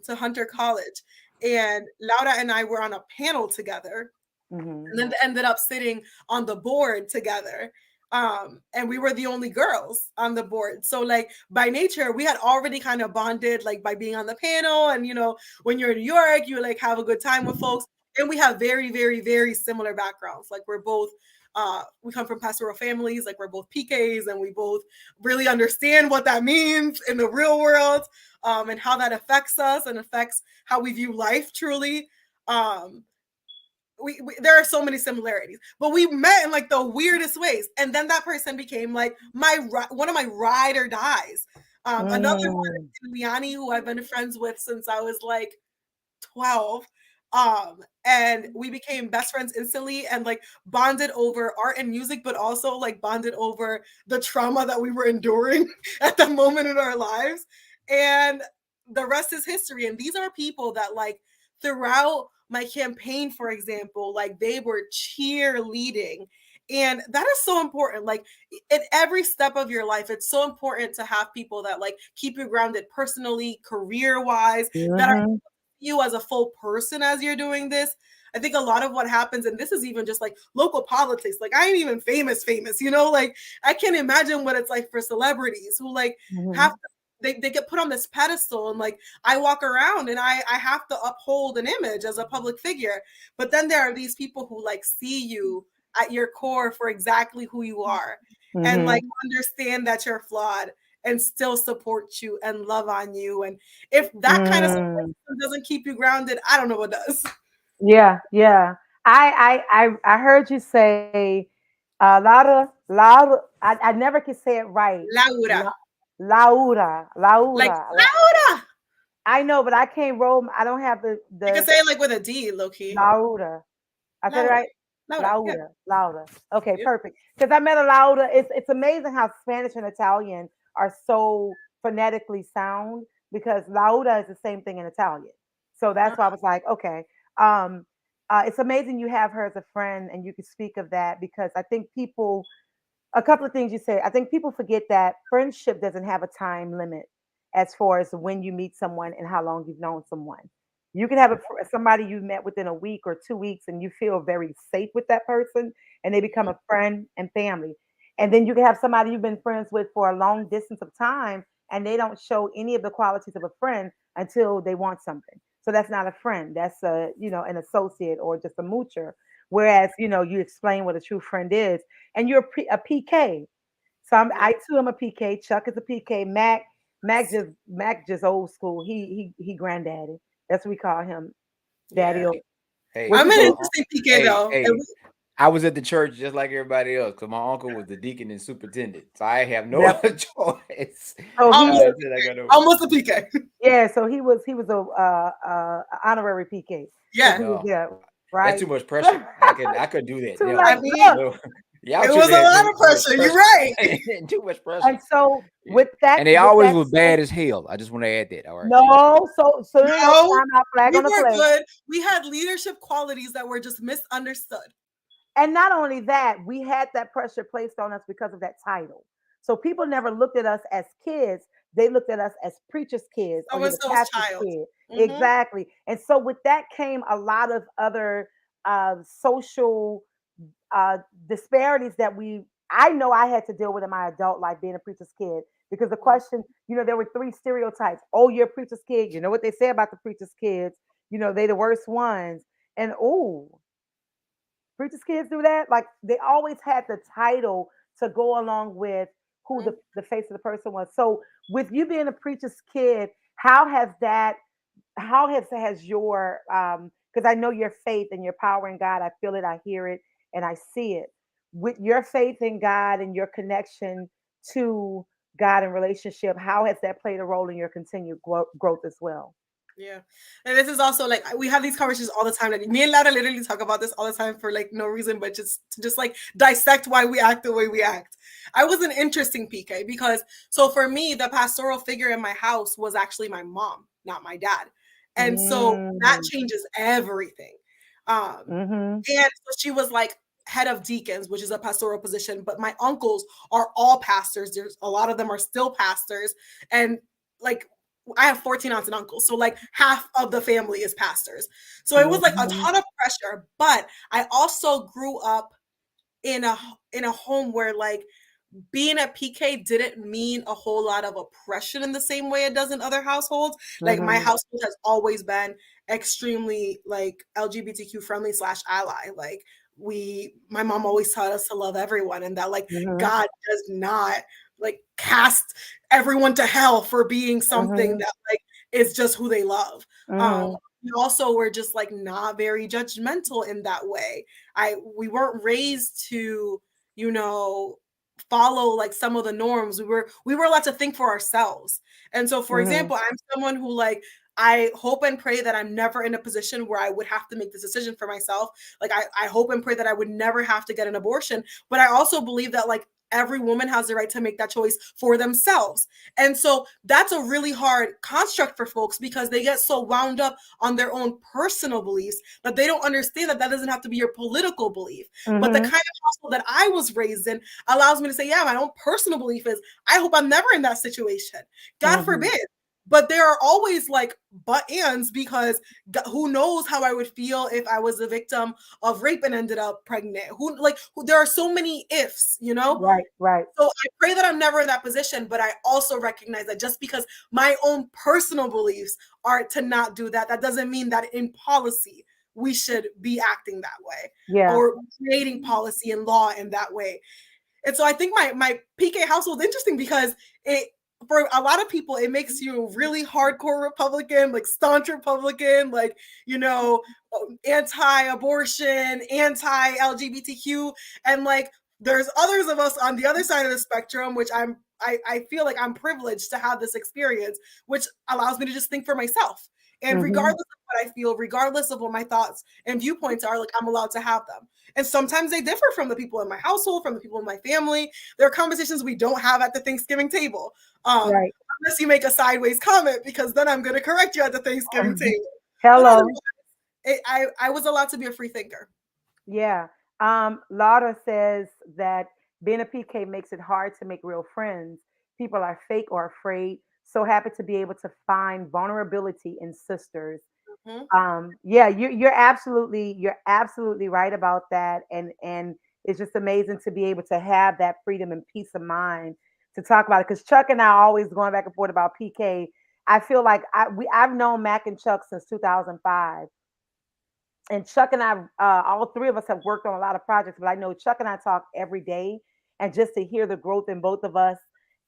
Speaker 1: to Hunter College. And Laura and I were on a panel together,
Speaker 4: Hmm.
Speaker 1: and then ended up sitting on the board together. And we were the only girls on the board. So like by nature, we had already kind of bonded like by being on the panel. And when you're in New York, you like have a good time with folks. And we have very, very, very similar backgrounds. Like we're both we come from pastoral families, like we're both PKs, and we both really understand what that means in the real world, and how that affects us and affects how we view life truly. Um, there are so many similarities, but we met in like the weirdest ways, and then that person became like one of my ride or dies. Another
Speaker 4: Mm.
Speaker 1: one is Liani, who I've been friends with since I was like 12. And we became best friends instantly, and like bonded over art and music, but also like bonded over the trauma that we were enduring at the moment in our lives. And the rest is history. And these are people that like throughout my campaign, for example, like they were cheerleading. And that is so important. Like in every step of your life, it's so important to have people that like keep you grounded personally, career wise, that are
Speaker 4: Hmm.
Speaker 1: you as a full person as you're doing this. I think a lot of what happens, and this is even just like local politics, like I ain't even famous, like I can't imagine what it's like for celebrities who like have
Speaker 4: Hmm.
Speaker 1: to, they get put on this pedestal, and like I walk around and I have to uphold an image as a public figure. But then there are these people who like see you at your core for exactly who you are, and like
Speaker 4: Hmm.
Speaker 1: understand that you're flawed and still support you and love on you. And if that kind of support
Speaker 4: Mm.
Speaker 1: doesn't keep you grounded, I don't know what does.
Speaker 4: Yeah, yeah. I heard you say Laura, Laura. I never can say it right.
Speaker 1: Laura.
Speaker 4: La, Laura,
Speaker 1: Like
Speaker 4: Laura.
Speaker 1: Laura.
Speaker 4: I know, but I can't roll. I don't have the
Speaker 1: You can
Speaker 4: the
Speaker 1: say it like with a D, low key.
Speaker 4: Laura. I said it
Speaker 1: Laura.
Speaker 4: right.
Speaker 1: Laura. Yeah.
Speaker 4: Laura, Laura. Okay,
Speaker 1: Yep.
Speaker 4: perfect. Because I met a Laura. It's amazing how Spanish and Italian are so phonetically sound because Laura is the same thing in Italian. So
Speaker 1: Uh,
Speaker 4: that's why I was like, okay. It's amazing you have her as a friend and you can speak of that, because I think people, a couple of things you said, I think people forget that friendship doesn't have a time limit as far as when you meet someone and how long you've known someone. You can have somebody you met within a week or 2 weeks and you feel very safe with that person and they become a friend and family. And then you can have somebody you've been friends with for a long distance of time and they don't show any of the qualities of a friend until they want something. So that's not a friend. That's an associate or just a moocher. Whereas, you explain what a true friend is, and you're a PK. So I too am a PK. Chuck is a PK. Mac just old school. He granddaddy. That's what we call him, daddy.
Speaker 1: Yeah.
Speaker 5: Hey,
Speaker 1: I'm an interesting PK though.
Speaker 5: Hey, I was at the church just like everybody else because my uncle was the deacon and superintendent, so I have no choice.
Speaker 4: So
Speaker 1: almost a PK.
Speaker 4: Yeah, so he was a honorary PK.
Speaker 1: Yeah,
Speaker 4: right.
Speaker 5: That's too much pressure. I could do that.
Speaker 1: It was a lot of pressure. You're right.
Speaker 5: Too much pressure.
Speaker 4: And so with that,
Speaker 5: and they always was bad as hell. I just want to add that. All right.
Speaker 4: No, so
Speaker 1: we were good. We had leadership qualities that were just misunderstood.
Speaker 4: And not only that, we had that pressure placed on us because of that title. So people never looked at us as kids. They looked at us as preacher's kids or the pastor's kid. Mm-hmm. Exactly. And so with that came a lot of other social disparities that I know I had to deal with in my adult life being a preacher's kid. Because the question, there were 3 stereotypes. Oh, you're a preacher's kid. You know what they say about the preacher's kids. They the worst ones. And preacher's kids do that. Like they always had the title to go along with who the face of the person was. So with you being a preacher's kid, how has your because I know your faith and your power in God, I feel it, I hear it, and I see it. With your faith in God and your connection to God and relationship, how has that played a role in your continued growth as well?
Speaker 1: Yeah. And this is also like, we have these conversations all the time. Like me and Lara literally talk about this all the time for like no reason, but just like dissect why we act the way we act. I was an interesting PK because, so for me, the pastoral figure in my house was actually my mom, not my dad. And so that changes everything. And so she was like head of deacons, which is a pastoral position, but my uncles are all pastors. There's a lot of them are still pastors. And like, I have 14 aunts and uncles. So like half of the family is pastors. So it was like a ton of pressure, but I also grew up in a home where like being a PK didn't mean a whole lot of oppression in the same way it does in other households. Like my household has always been extremely like LGBTQ friendly / ally. Like my mom always taught us to love everyone and that like God does not like cast everyone to hell for being something that like is just who they love. We also were just like not very judgmental in that way. We weren't raised to, follow like some of the norms. We were allowed to think for ourselves. And so for example, I'm someone who like I hope and pray that I'm never in a position where I would have to make this decision for myself. Like I hope and pray that I would never have to get an abortion. But I also believe that like every woman has the right to make that choice for themselves. And so that's a really hard construct for folks because they get so wound up on their own personal beliefs that they don't understand that doesn't have to be your political belief. But the kind of household that I was raised in allows me to say, yeah, my own personal belief is I hope I'm never in that situation. God forbid. But there are always like but-ands because who knows how I would feel if I was a victim of rape and ended up pregnant. There are so many ifs,
Speaker 4: Right.
Speaker 1: So I pray that I'm never in that position, but I also recognize that just because my own personal beliefs are to not do that, that doesn't mean that in policy we should be acting that way or creating policy and law in that way. And so I think my PK household is interesting because for a lot of people, it makes you really hardcore Republican, like staunch Republican, like, anti-abortion, anti-LGBTQ. And like, there's others of us on the other side of the spectrum, which I feel like I'm privileged to have this experience, which allows me to just think for myself. And regardless of what I feel, regardless of what my thoughts and viewpoints are, like I'm allowed to have them. And sometimes they differ from the people in my household, from the people in my family. There are conversations we don't have at the Thanksgiving table. Unless you make a sideways comment, because then I'm going to correct you at the Thanksgiving table.
Speaker 4: Hello.
Speaker 1: I was allowed to be a free thinker.
Speaker 4: Yeah. Lauda says that being a PK makes it hard to make real friends. People are fake or afraid. So happy to be able to find vulnerability in sisters.
Speaker 1: Mhm.
Speaker 4: Yeah, you're absolutely right about that. And it's just amazing to be able to have that freedom and peace of mind to talk about it. Because Chuck and I are always going back and forth about PK. I feel like I've known Mac and Chuck since 2005, and Chuck and I, all three of us have worked on a lot of projects, but I know Chuck and I talk every day. And just to hear the growth in both of us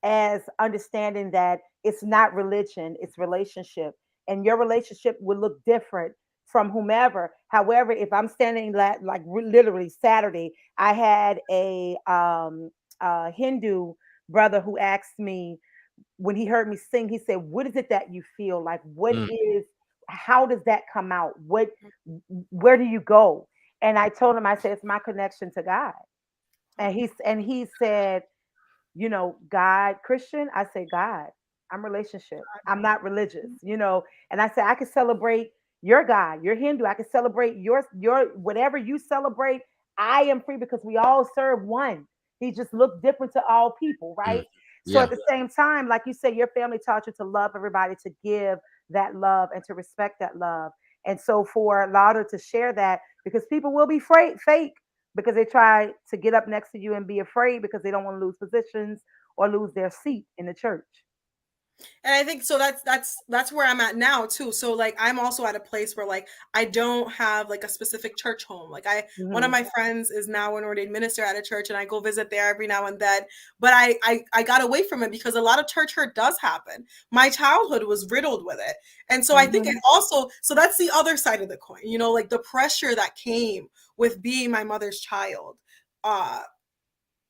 Speaker 4: as understanding that it's not religion, it's relationship. And your relationship will look different from whomever. However, if I'm standing literally Saturday, I had a Hindu brother who asked me when he heard me sing, he said, "What is it that you feel like?
Speaker 3: Mm.
Speaker 4: How does that come out? Where do you go?" And I told him, I said, "It's my connection to God." And he said, "God, Christian?" I say, "God, I'm relationship. I'm not religious. And I said, I can celebrate your God, you're Hindu. I can celebrate your whatever you celebrate. I am free because we all serve one. He just looked different to all people,
Speaker 3: Mm.
Speaker 4: right? So
Speaker 3: Yeah.
Speaker 4: at the same time, like you said, your family taught you to love everybody, to give that love and to respect that love. And so for Lauder to share that, because people will be fake because they try to get up next to you and be afraid because they don't want to lose positions or lose their seat in the church.
Speaker 1: And I think so that's where I'm at now too. So like I'm also at a place where like I don't have like a specific church home. Like one of
Speaker 4: Mhm.
Speaker 1: my friends is now an ordained minister at a church and I go visit there every now and then. But I got away from it because a lot of church hurt does happen. My childhood was riddled with it. And so I think it
Speaker 4: Mhm.
Speaker 1: also, so that's the other side of the coin, like the pressure that came with being my mother's child.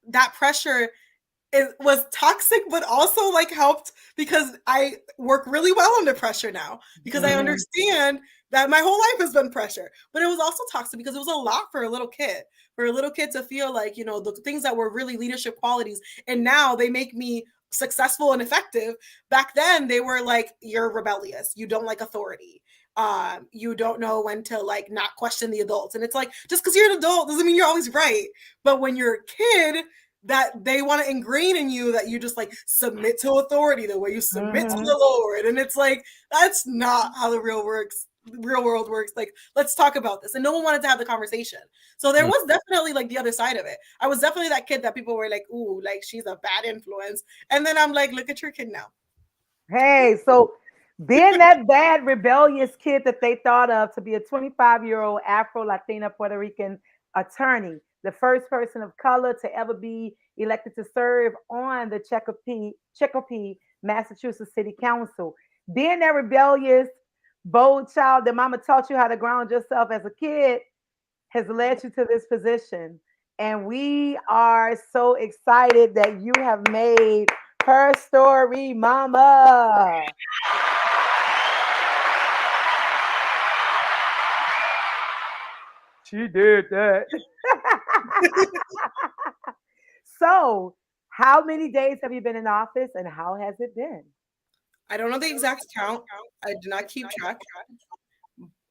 Speaker 1: That pressure, it was toxic, but also like helped because I work really well under pressure now because I
Speaker 4: Mhm.
Speaker 1: understand that my whole life has been pressure. But it was also toxic because it was a lot for a little kid, to feel like, the things that were really leadership qualities. And now they make me successful and effective. Back then, they were like, you're rebellious. You don't like authority. You don't know when to like not question the adults. And it's like, just because you're an adult doesn't mean you're always right. But when you're a kid, that they want to ingrain in you that you just like submit to authority the way you submit to
Speaker 4: Mhm.
Speaker 1: the Lord. And it's like, that's not how the real world works. Like, let's talk about this. And no one wanted to have the conversation. So there
Speaker 3: Mm.
Speaker 1: was definitely like the other side of it. I was definitely that kid that people were like, ooh, like she's a bad influence. And then I'm like, look at your kid now.
Speaker 4: Hey, so being that bad, rebellious kid that they thought of to be a 25-year-old Afro-Latina Puerto Rican attorney, the first person of color to ever be elected to serve on the Chicopee, Massachusetts City Council. Being that rebellious, bold child that mama taught you how to ground yourself as a kid has led you to this position. And we are so excited that you have made her story, mama. She did that. So, how many days have you been in office and how has it been?
Speaker 1: I don't know the exact count. I do not keep track,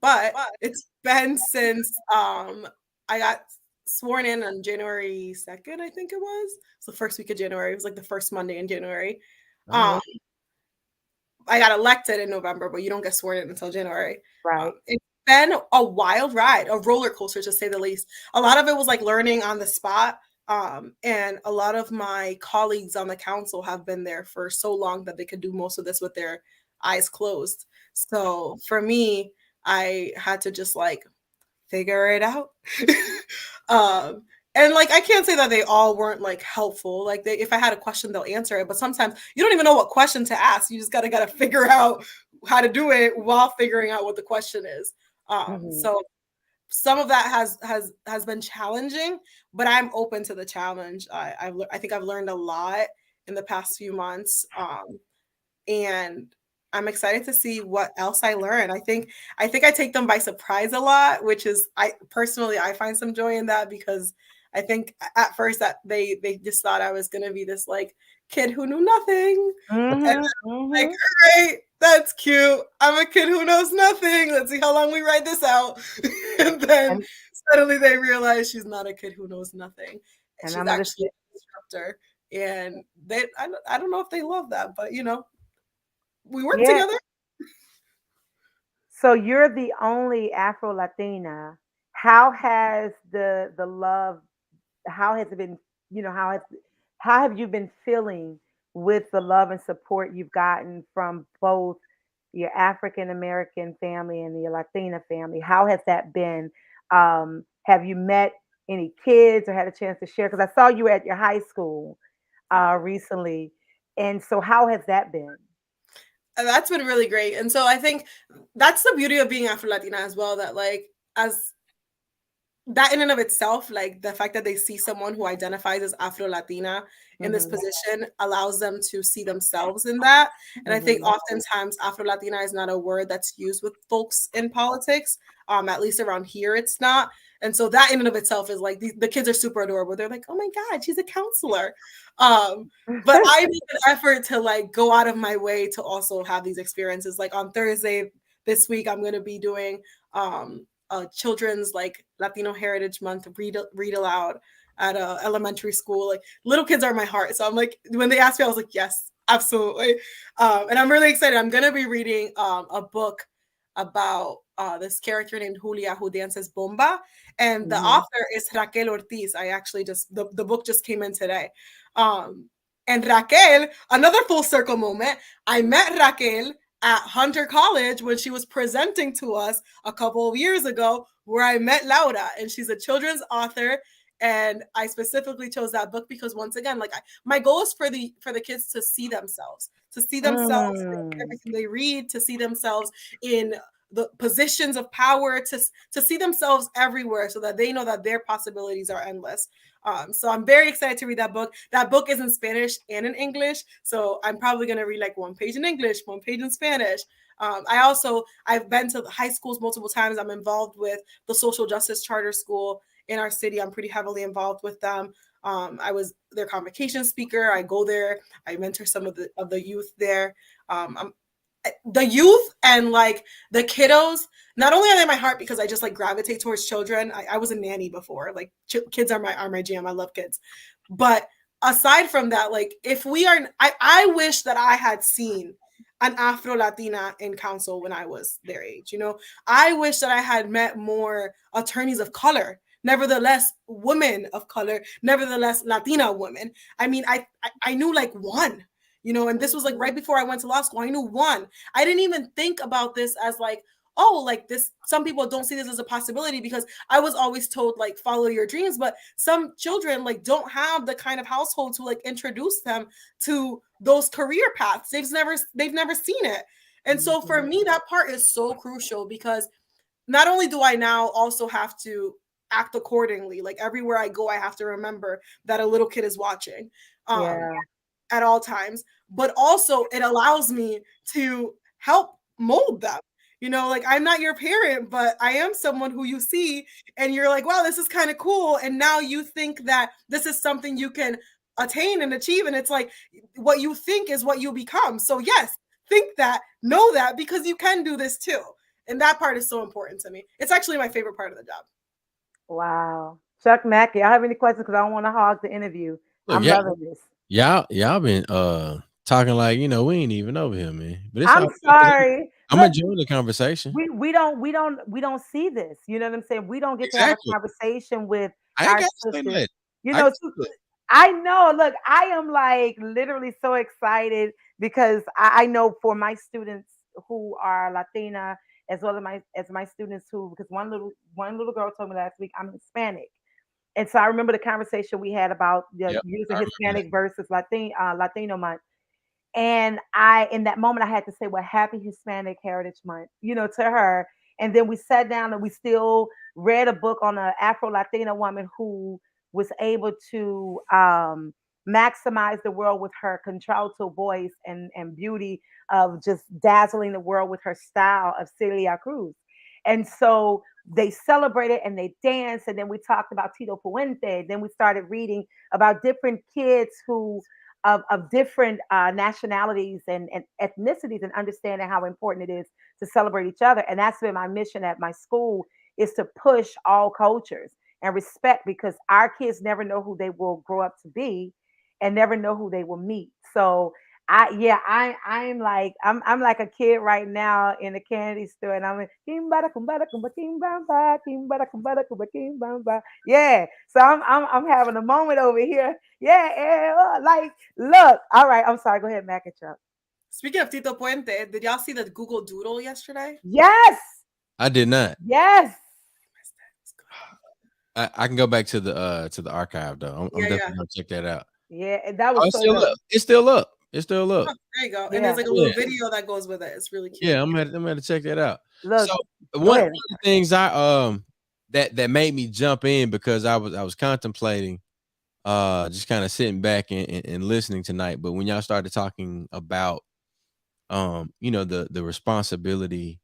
Speaker 1: but it's been since I got sworn in on January 2nd, I think it was. It's the first week of January. It was like the first Monday in January. Um, I got elected in November, but you don't get sworn in until January.
Speaker 4: Right.
Speaker 1: It's been a wild ride, a roller coaster to say the least. A lot of it was like learning on the spot. And a lot of my colleagues on the council have been there for so long that they could do most of this with their eyes closed. So for me, I had to just like figure it out. um, and like I can't say that they all weren't like helpful. Like if I had a question, they'll answer it. But sometimes you don't even know what question to ask. You just gotta figure out how to do it while figuring out what the question is.
Speaker 4: Mhm.
Speaker 1: So some of that has been challenging, but I'm open to the challenge. I think I've learned a lot in the past few months. And I'm excited to see what else I learn. I think I take them by surprise a lot, which is I find some joy in that because I think at first that they just thought I was gonna be this like kid who knew nothing. And like, all right, that's cute. I'm a kid who knows nothing. Let's see how long we ride this out. And then suddenly they realize she's not a kid who knows nothing. And she's actually an instructor. And I don't know if they love that, but you know, we work together.
Speaker 4: So you're the only Afro-Latina. How has the love, how has it been, you know, how have you been feeling with the love and support you've gotten from both your African American family and your Latina family? How has that been? Have you met any kids or had a chance to share? Because I saw you at your high school recently. And so how has that been?
Speaker 1: That's been really great. And so I think that's the beauty of being Afro-Latina as well, that like as that in and of itself, like the fact that they see someone who identifies as Afro-Latina in this position allows them to see themselves in that. And I think oftentimes Afro-Latina is not a word that's used with folks in politics. At least around here, it's not. And so that in and of itself is like the kids are super adorable. They're like, oh my God, she's a counselor. But I make an effort to like go out of my way to also have these experiences. Like on Thursday this week, I'm going to be doing children's like Latino Heritage Month read aloud at a elementary school. Like little kids are my heart. So I'm like, when they asked me, I was like, yes, absolutely. And I'm really excited. I'm going to be reading a book about this character named Julia who dances bomba. And the author is Raquel Ortiz. I actually just, the book just came in today. And Raquel, another full circle moment. I met Raquel at Hunter College when she was presenting to us a couple of years ago, where I met Laura, and she's a children's author. And I specifically chose that book because once again, like my goal is for the kids to see themselves in everything they read, to see themselves in the positions of power, to see themselves everywhere so that they know that their possibilities are endless. So I'm very excited to read that book. That book is in Spanish and in English. So I'm probably going to read like one page in English, one page in Spanish. I've been to high schools multiple times. I'm involved with the Social Justice Charter School in our city. I'm pretty heavily involved with them. I was their convocation speaker. I go there. I mentor some of the youth there. The youth and like the kiddos, not only are they my heart because I just like gravitate towards children. I was a nanny before. Like kids are my jam. I love kids. But aside from that, like if we are, I wish that I had seen an Afro-Latina in council when I was their age. You know, I wish that I had met more attorneys of color. Nevertheless, women of color, nevertheless, Latina women. I mean, I knew like one. You know, and this was like right before I went to law school. I knew one. I didn't even think about this as like, oh, like this, some people don't see this as a possibility because I was always told like, follow your dreams. But some children like don't have the kind of household to like introduce them to those career paths. They've never seen it. And so for me, that part is so crucial because not only do I now also have to act accordingly, like everywhere I go, I have to remember that a little kid is watching. At all times, but also it allows me to help mold them. You know, like I'm not your parent, but I am someone who you see and you're like, wow, this is kind of cool. And now you think that this is something you can attain and achieve. And it's like what you think is what you become. So yes, think that, know that, because you can do this too. And that part is so important to me. It's actually my favorite part of the job.
Speaker 4: Wow. Chuck Mackey, I have any questions because I don't want to hog the interview. Look, I'm loving this.
Speaker 3: Y'all been talking like, you know, we ain't even over here, man. But it's
Speaker 4: I'm sorry.
Speaker 3: I'm enjoying the conversation.
Speaker 4: We don't see this. You know what I'm saying? We don't get to have a conversation with our sisters. You know, I know. Look, I am like literally so excited because I know for my students who are Latina as well as my students who, because one little girl told me last week I'm Hispanic. And so I remember the conversation we had about using Hispanic versus Latino month. And in that moment, I had to say, well, happy Hispanic Heritage Month, you know, to her. And then we sat down and we still read a book on an Afro-Latina woman who was able to maximize the world with her contralto voice and beauty of just dazzling the world with her style of Celia Cruz. And so they celebrated and they danced. And then we talked about Tito Puente. Then we started reading about different kids who of different nationalities and ethnicities, and understanding how important it is to celebrate each other. And that's been my mission at my school, is to push all cultures and respect, because our kids never know who they will grow up to be and never know who they will meet. So I'm like a kid right now in the candy store, and I'm like, "Kimbada, kumbada, kumba, kimbamba, kimbada, kumbada, kumba, kimbamba." Yeah, so I'm having a moment over here. Yeah, like, look. All right, I'm sorry. Go ahead, Mac and Chuck.
Speaker 1: Speaking of Tito Puente, did y'all see the Google Doodle yesterday?
Speaker 4: Yes,
Speaker 3: I did not.
Speaker 4: yes.
Speaker 3: I can go back to the archive though. I'm
Speaker 1: Yeah,
Speaker 3: definitely gonna check that out.
Speaker 4: Yeah, and that
Speaker 3: Oh,
Speaker 4: was
Speaker 3: it's
Speaker 4: so
Speaker 3: still
Speaker 4: good.
Speaker 3: up. It's still up. It's still up.
Speaker 1: Oh, there you go. And
Speaker 4: Yeah.
Speaker 1: there's like a little
Speaker 3: Yeah.
Speaker 1: video that goes with it. It's really cute.
Speaker 3: Yeah, I'm gonna check that out.
Speaker 4: Look,
Speaker 3: So
Speaker 4: go
Speaker 3: one
Speaker 4: ahead.
Speaker 3: of the things that made me jump in, because I was contemplating just kind of sitting back and listening tonight. But when y'all started talking about the responsibility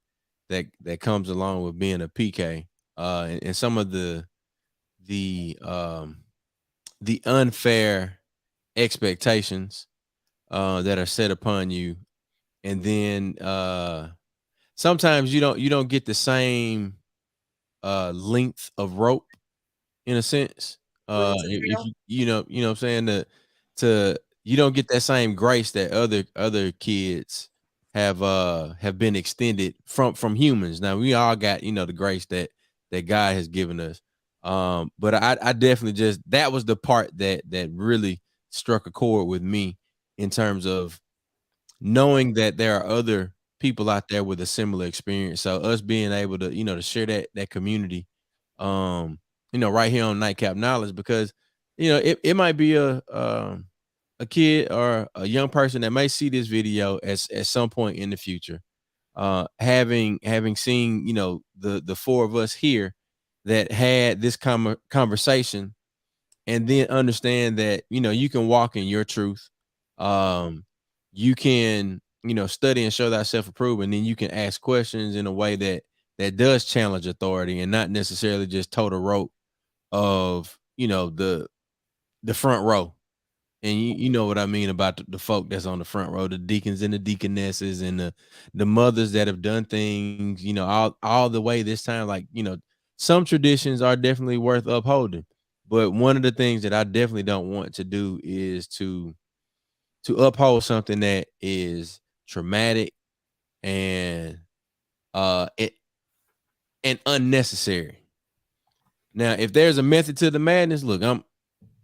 Speaker 3: that comes along with being a PK, and some of the unfair expectations that are set upon you, and then sometimes you don't get the same length of rope, in a sense. If you know what I'm saying, to you don't get that same grace that other kids have been extended from humans. Now we all got the grace that God has given us. But I definitely just, that was the part that really struck a chord with me, in terms of knowing that there are other people out there with a similar experience. So us being able to to share that community, right here on Nightcap Knowledge, because it might be a kid or a young person that may see this video at some point in the future, having seen the four of us here that had this conversation, and then understand that you can walk in your truth. You can study and show thyself approved, and then you can ask questions in a way that does challenge authority, and not necessarily just toe the rope of the front row. And you know what I mean about the folk that's on the front row, the deacons and the deaconesses, and the mothers that have done things, all the way this time. Like, some traditions are definitely worth upholding. But one of the things that I definitely don't want to do is to uphold something that is traumatic and it and unnecessary. Now, if there's a method to the madness, look,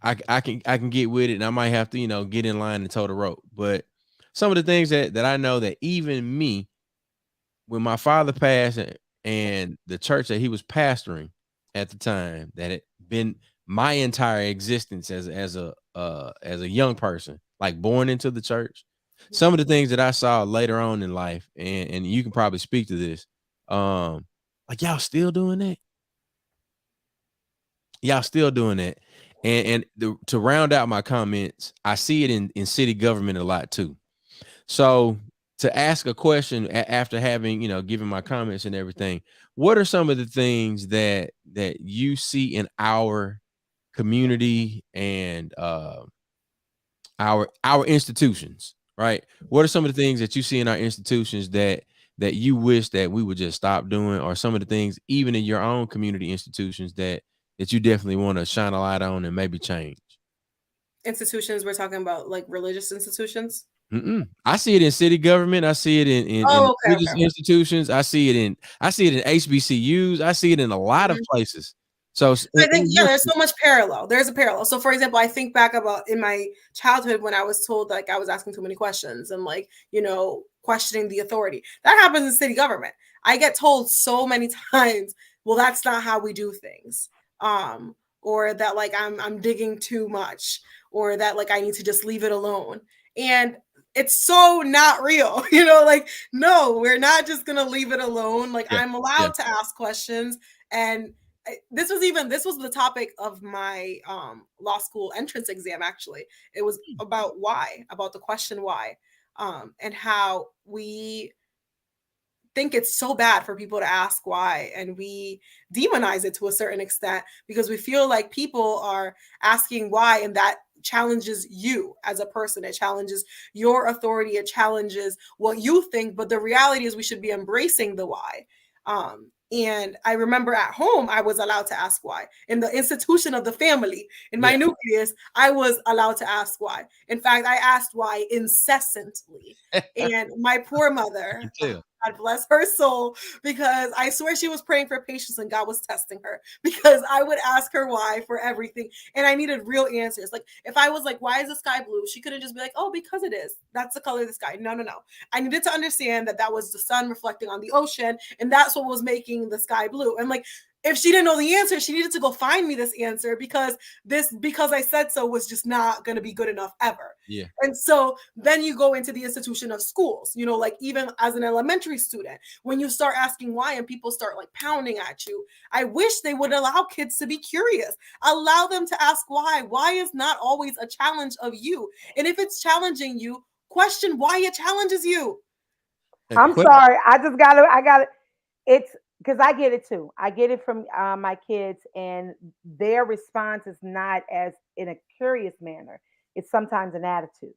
Speaker 3: I can get with it, and I might have to get in line and toe the rope. But some of the things that I know, that even me, when my father passed, and the church that he was pastoring at the time, that had been my entire existence as a young person, like born into the church, some of the things that I saw later on in life, and you can probably speak to this, like, y'all still doing that? Y'all still doing that? To round out my comments, I see it in city government a lot too. So, to ask a question after having given my comments and everything, what are some of the things that you see in our community and our institutions, right? What are some of the things that you see in our institutions that you wish that we would just stop doing, or some of the things even in your own community institutions that you definitely want to shine a light on and maybe change?
Speaker 1: Institutions, we're talking about like religious institutions.
Speaker 3: I see it in city government. I see it in
Speaker 1: Oh, okay,
Speaker 3: religious
Speaker 1: okay.
Speaker 3: institutions. I see it in HBCUs. I see it in a lot of places. So
Speaker 1: I think, yeah, there's so much parallel. There's a parallel. So, for example, I think back about in my childhood when I was told like I was asking too many questions and like, questioning the authority. That happens in city government. I get told so many times, well, that's not how we do things. Or that like I'm digging too much, or that like I need to just leave it alone. And it's so not real, like, no, we're not just gonna leave it alone. Like,
Speaker 3: yeah,
Speaker 1: I'm allowed to ask questions. And this was the topic of my law school entrance exam. Actually, it was about the question why, and how think it's so bad for people to ask why, and we demonize it to a certain extent because we feel like people are asking why, and that challenges you as a person. It challenges your authority. It challenges what you think. But the reality is we should be embracing the why. And I remember at home, I was allowed to ask why. In the institution of the family, in my nucleus, I was allowed to ask why. In fact, I asked why incessantly. And my poor mother, God bless her soul, because I swear she was praying for patience and God was testing her because I would ask her why for everything. And I needed real answers. Like if I was like, why is the sky blue? She couldn't just be like, oh, because it is. That's the color of the sky. No. I needed to understand that that was the sun reflecting on the ocean. And that's what was making the sky blue. And like, if she didn't know the answer, she needed to go find me this answer because I said so was just not going to be good enough ever.
Speaker 3: Yeah.
Speaker 1: And so then you go into the institution of schools, you know, like even as an elementary student, when you start asking why and people start like pounding at you, I wish they would allow kids to be curious, allow them to ask why. Why is not always a challenge of you. And if it's challenging you, question why it challenges you.
Speaker 4: I'm sorry. I got it. It's because I get it too. I get it from my kids, and their response is not as in a curious manner. It's sometimes an attitude.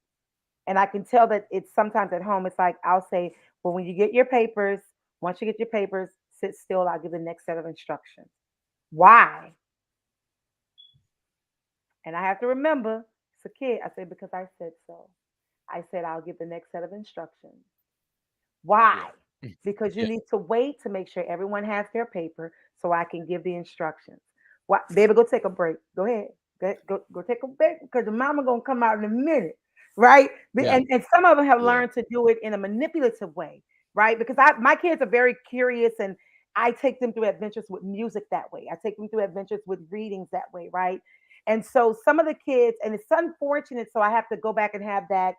Speaker 4: And I can tell that it's sometimes at home. It's like, I'll say, well, when you get your papers, once you get your papers, sit still. I'll give the next set of instructions. Why? And I have to remember, it's a kid. I said, because I said so. I said, I'll give the next set of instructions. Why? Because you need to wait to make sure everyone has their paper so I can give the instructions. What, baby, go take a break. Go ahead. Go take a break because the mama gonna come out in a minute, right? And some of them have learned to do it in a manipulative way, right? Because my kids are very curious, and I take them through adventures with music that way. I take them through adventures with readings that way, right? And so some of the kids, and it's unfortunate, so I have to go back and have that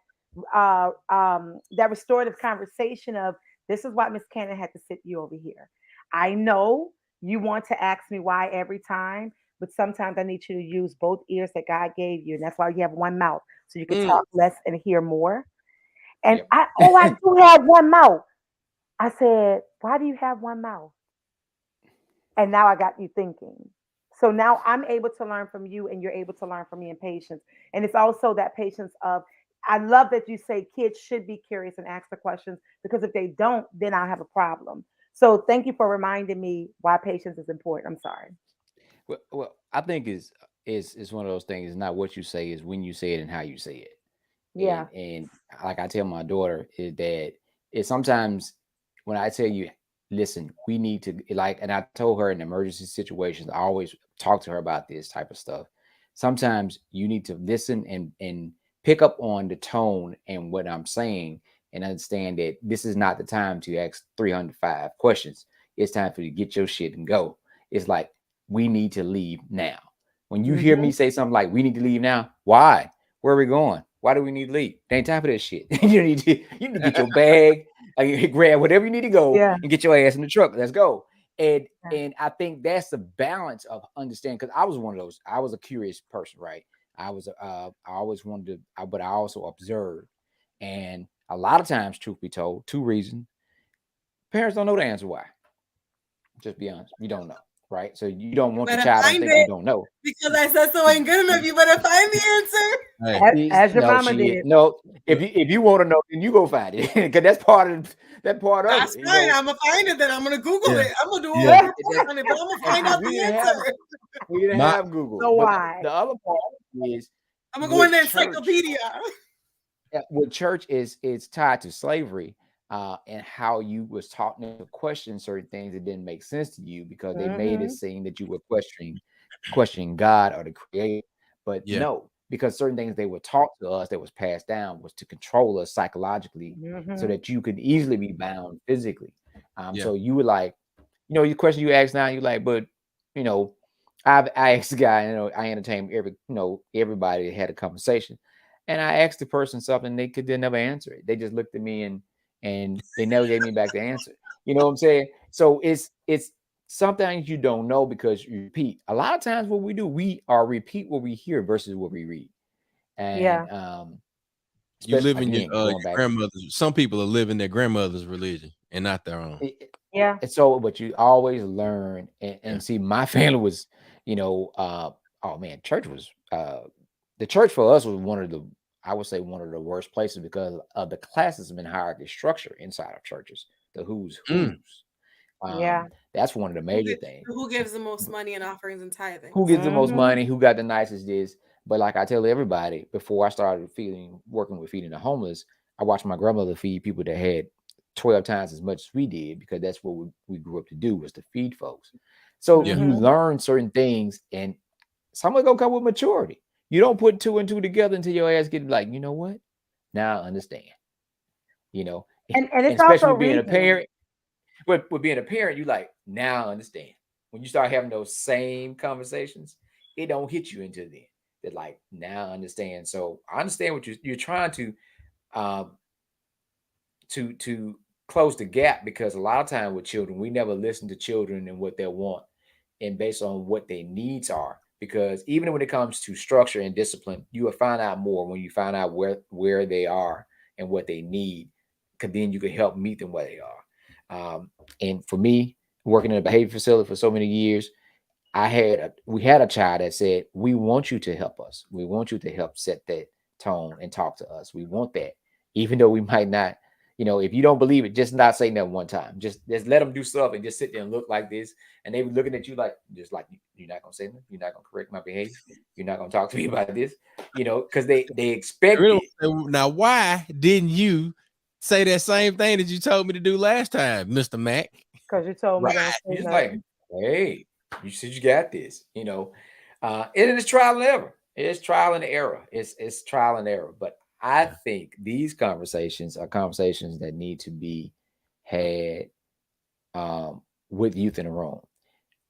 Speaker 4: that restorative conversation of, this is why Miss Cannon had to sit you over here. I know you want to ask me why every time, but sometimes I need you to use both ears that God gave you. And that's why you have one mouth, so you can talk less and hear more. And I do have one mouth. I said, why do you have one mouth? And now I got you thinking. So now I'm able to learn from you, and you're able to learn from me in patience. And it's also that patience of, I love that you say kids should be curious and ask the questions, because if they don't, then I'll have a problem. So thank you for reminding me why patience is important. I'm sorry.
Speaker 5: Well, I think is one of those things. It's not what you say, is when you say it and how you say it.
Speaker 4: Yeah.
Speaker 5: And like I tell my daughter, is that it's sometimes when I tell you, listen, we need to, like, and I told her in emergency situations, I always talk to her about this type of stuff. Sometimes you need to listen and pick up on the tone and what I'm saying, and understand that this is not the time to ask 305 questions. It's time for you to get your shit and go. It's like, we need to leave now. When you hear me say something like, we need to leave now, why? Where are we going? Why do we need to leave? There ain't time for that shit. you need to get your bag, grab whatever you need to go, and get your ass in the truck. Let's go. And I think that's the balance of understanding, because I was one of those. I was a curious person, right? I always wanted to, but I also observed. And a lot of times, truth be told, two reasons. Parents don't know the answer why. Just be honest. You don't know, right? So you don't want the child to think you don't know.
Speaker 1: Because I said so ain't good enough. You better find the answer.
Speaker 4: As your mama did.
Speaker 5: No, if you want to know, then you go find it, because that's part of
Speaker 1: That's
Speaker 5: it.
Speaker 1: fine. I'm gonna find it. Then I'm gonna Google it. I'm gonna do a report on it, but I'm gonna find out the answer.
Speaker 5: We didn't have Google.
Speaker 4: So why?
Speaker 5: The other part is,
Speaker 1: I'm gonna go in the encyclopedia.
Speaker 5: With church is tied to slavery, and how you was taught to question certain things that didn't make sense to you, because they made it seem that you were questioning God or the Creator. But no, because certain things they were taught to us that was passed down was to control us psychologically, so that you could easily be bound physically. So you were like, your question you asked now, you're like, but I asked a guy, I entertained everybody that had a conversation, and I asked the person something, they never answer it. They just looked at me and they never gave me back the answer. You know what I'm saying? So it's sometimes you don't know because you repeat. A lot of times what we do, we repeat what we hear versus what we read. And
Speaker 3: You
Speaker 5: especially
Speaker 3: live in
Speaker 5: again
Speaker 3: your
Speaker 5: going back.
Speaker 3: grandmother's. Some people are living their grandmother's religion and not their own.
Speaker 4: Yeah.
Speaker 5: And so, but you always learn and,
Speaker 3: Yeah.
Speaker 5: see, my family was, oh man, church was the church for us was one of the, I would say, one of the worst places because of the classism and hierarchy structure inside of churches, the who's
Speaker 3: Mm.
Speaker 5: who's.
Speaker 4: Yeah.
Speaker 5: That's one of the major things.
Speaker 1: Who gives the most money in offerings and
Speaker 5: Who
Speaker 1: tithings?
Speaker 5: gives the most
Speaker 4: Mhm.
Speaker 5: money? Who got the nicest this? But like I tell everybody, before I started working with feeding the homeless, I watched my grandmother feed people that had 12 times as much as we did because that's what we grew up to do, was to feed folks. So
Speaker 3: Yeah.
Speaker 5: you
Speaker 4: Mhm.
Speaker 5: learn certain things, and some are gonna come with maturity. You don't put two and two together until your ass get like, you know what? Now I understand. You know,
Speaker 4: And
Speaker 5: and
Speaker 4: it's also
Speaker 5: especially with being a
Speaker 4: reasoning.
Speaker 5: parent. But with being a parent, you like, now I understand. When you start having those same conversations, it don't hit you until then. That like, now I understand. So I understand what you're trying um to close the gap, because a lot of time with children, we never listen to children and what they want and based on what their needs are. Because even when it comes to structure and discipline, you will find out more when you find out where they are and what they need, because then you can help meet them where they are. And for me, working in a behavior facility for so many years, we had a child that said, "We want you to help us. We want you to help set that tone and talk to us. We want that, even though we might not." If you don't believe it, just not say that one time. Just let them do stuff and just sit there and look like this, and they were looking at you like, just like, you're not gonna say nothing. You're not gonna correct my behavior. You're not gonna talk to me about this. Because they expect
Speaker 3: Really,
Speaker 5: it.
Speaker 3: now, why didn't you say that same thing that you told me to do last time, Mr. Mac?
Speaker 4: Because you told me
Speaker 5: Right.
Speaker 4: don't say
Speaker 5: It's like,
Speaker 4: nothing.
Speaker 5: hey, you said you got this, it is trial and error. It's trial and error. It's trial and error. But I think these conversations are conversations that need to be had with youth in the room.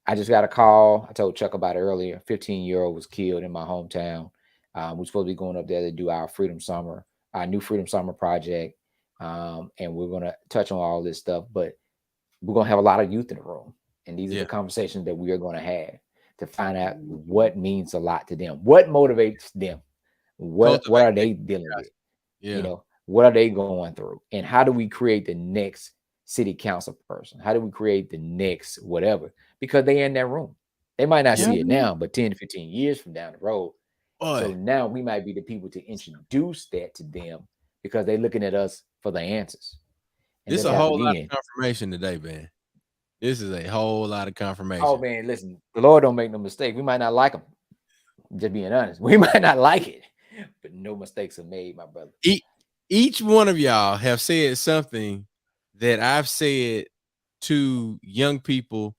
Speaker 5: I just got a call. I told Chuck about it earlier. 15-year-old was killed in my hometown. We're supposed to be going up there to do our Freedom Summer, our new Freedom Summer project. And we're going to touch on all this stuff. But we're going to have a lot of youth in the room. And these are the conversations that we are going to have to find out what means a lot to them. What motivates them? What
Speaker 3: Cultivate
Speaker 5: are
Speaker 3: that
Speaker 5: they dealing with?
Speaker 3: curiosity.
Speaker 5: What are they going through? And how do we create the next city council person? How do we create the next whatever? Because they're in that room. They might not see it
Speaker 4: Mhm.
Speaker 5: now, but 10 to 15 years from down the road. So
Speaker 3: Boy,
Speaker 5: now we might be the people to introduce that to them, because they're looking at us for the answers. And
Speaker 3: this
Speaker 5: just
Speaker 3: a
Speaker 5: like
Speaker 3: whole lot
Speaker 5: again,
Speaker 3: of confirmation today, man. This is a whole lot of
Speaker 5: oh
Speaker 3: confirmation.
Speaker 5: man, listen, the Lord don't make no mistake. We might not like them. Just being honest, we might not like it, but no mistakes are made, my brother.
Speaker 3: Each one of y'all have said something that I've said to young people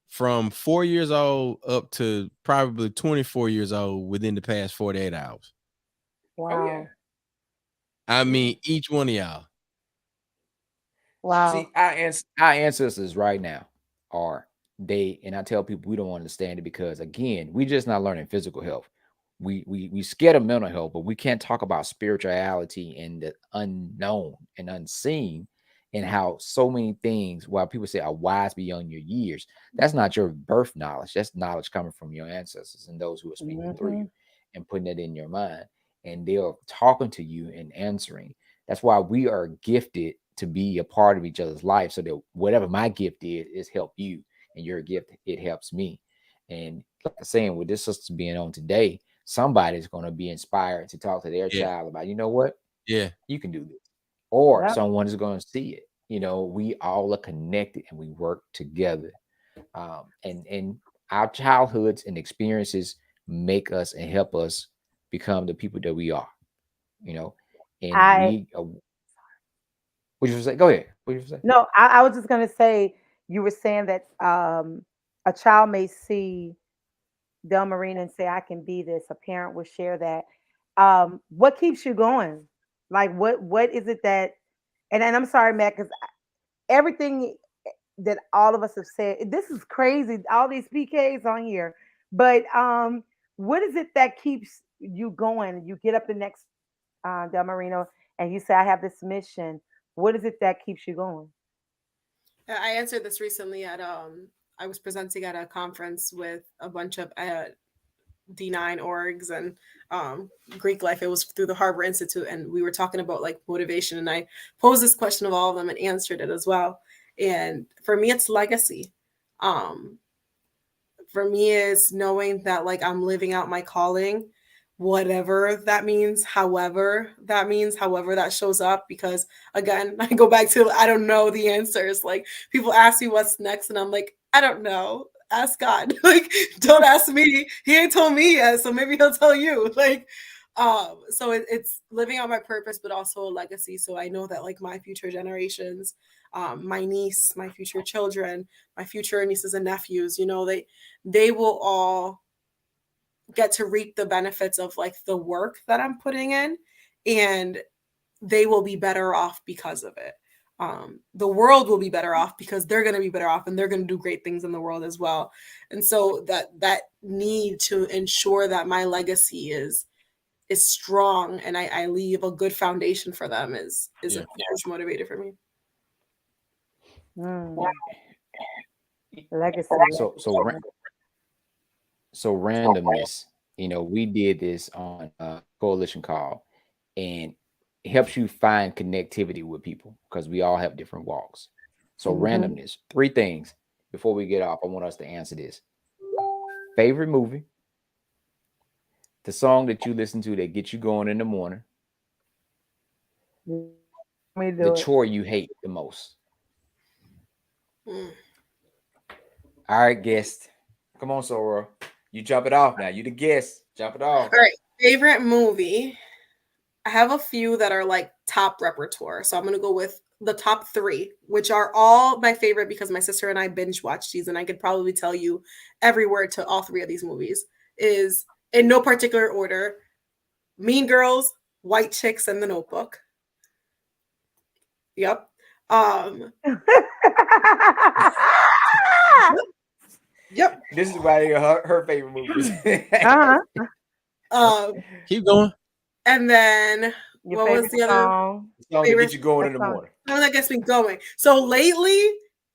Speaker 3: from 4 years old up to probably 24 years old within the past 48 hours.
Speaker 5: Oh yeah.
Speaker 4: Wow.
Speaker 3: I mean, each one of y'all.
Speaker 4: Wow.
Speaker 5: See, our ancestors right now are they, and I tell people we don't understand it because again, we just not learning physical health. We scared of mental health, but we can't talk about spirituality and the unknown and unseen, and how so many things, while people say are wise beyond your years, that's not your birth knowledge. That's knowledge coming from your ancestors and those who are speaking through you
Speaker 4: Mhm.
Speaker 5: and putting it in your mind. And they're talking to you and answering. That's why we are gifted to be a part of each other's life, so that whatever my gift is help you, and your gift, it helps me. And like I'm saying, with this sister being on today, somebody's going to be inspired to talk to their
Speaker 3: Yeah.
Speaker 5: child about, you know what,
Speaker 3: Yeah.
Speaker 5: you can do this, or
Speaker 4: Yep.
Speaker 5: someone is going to see it. We all are connected and we work together. And our childhoods and experiences make us and help us become the people that we are. You know, and
Speaker 4: I
Speaker 5: we. What you say? Go ahead. What you say?
Speaker 4: No, I was just gonna say you were saying that a child may see Delmarina and say, I can be this. A parent will share that. What keeps you going? Like what is it that and I'm sorry, Matt, because everything that all of us have said, this is crazy, all these PKs on here. But what is it that keeps you going? You get up the next Delmarino and you say, I have this mission. What is it that keeps you going?
Speaker 1: I answered this recently at I was presenting at a conference with a bunch of D9 orgs and Greek life. It was through the Harbor Institute, and we were talking about like motivation. And I posed this question of all of them and answered it as well. And for me, it's legacy. Um, for me, is knowing that like I'm living out my calling, whatever that means, however that shows up. Because again, I go back to I don't know the answers. Like people ask me what's next, and I'm like, I don't know. Ask God. Like, don't ask me. He ain't told me yet, so maybe he'll tell you. Like, so it's living out my purpose, but also a legacy. So I know that like my future generations, my niece, my future children, my future nieces and nephews, they will all get to reap the benefits of like the work that I'm putting in, and they will be better off because of it. The world will be better off because they're going to be better off, and they're going to do great things in the world as well. And so that need to ensure that my legacy is strong and I leave a good foundation for them is a huge motivator for me.
Speaker 4: Legacy.
Speaker 5: So randomness. We did this on a coalition call, and it helps you find connectivity with people because we all have different walks. So randomness. 3 things before we get off. I want us to answer this. Favorite movie, the song that you listen to that gets you going in the morning, the chore you hate the most. All right, guest. Come on, Sora. You jump it off now. You the guest. Jump it off.
Speaker 1: All right. Favorite movie. I have a few that are like top repertoire. So I'm going to go with the top 3, which are all my favorite because my sister and I binge watched these, and I could probably tell you every word to all 3 of these movies. Is in no particular order: Mean Girls, White Chicks, and The Notebook. Yep. Yep.
Speaker 5: This is why her favorite movies.
Speaker 3: Keep going.
Speaker 1: And then what was the other
Speaker 5: song that gets you going in the morning?
Speaker 1: Song that gets me going. So lately,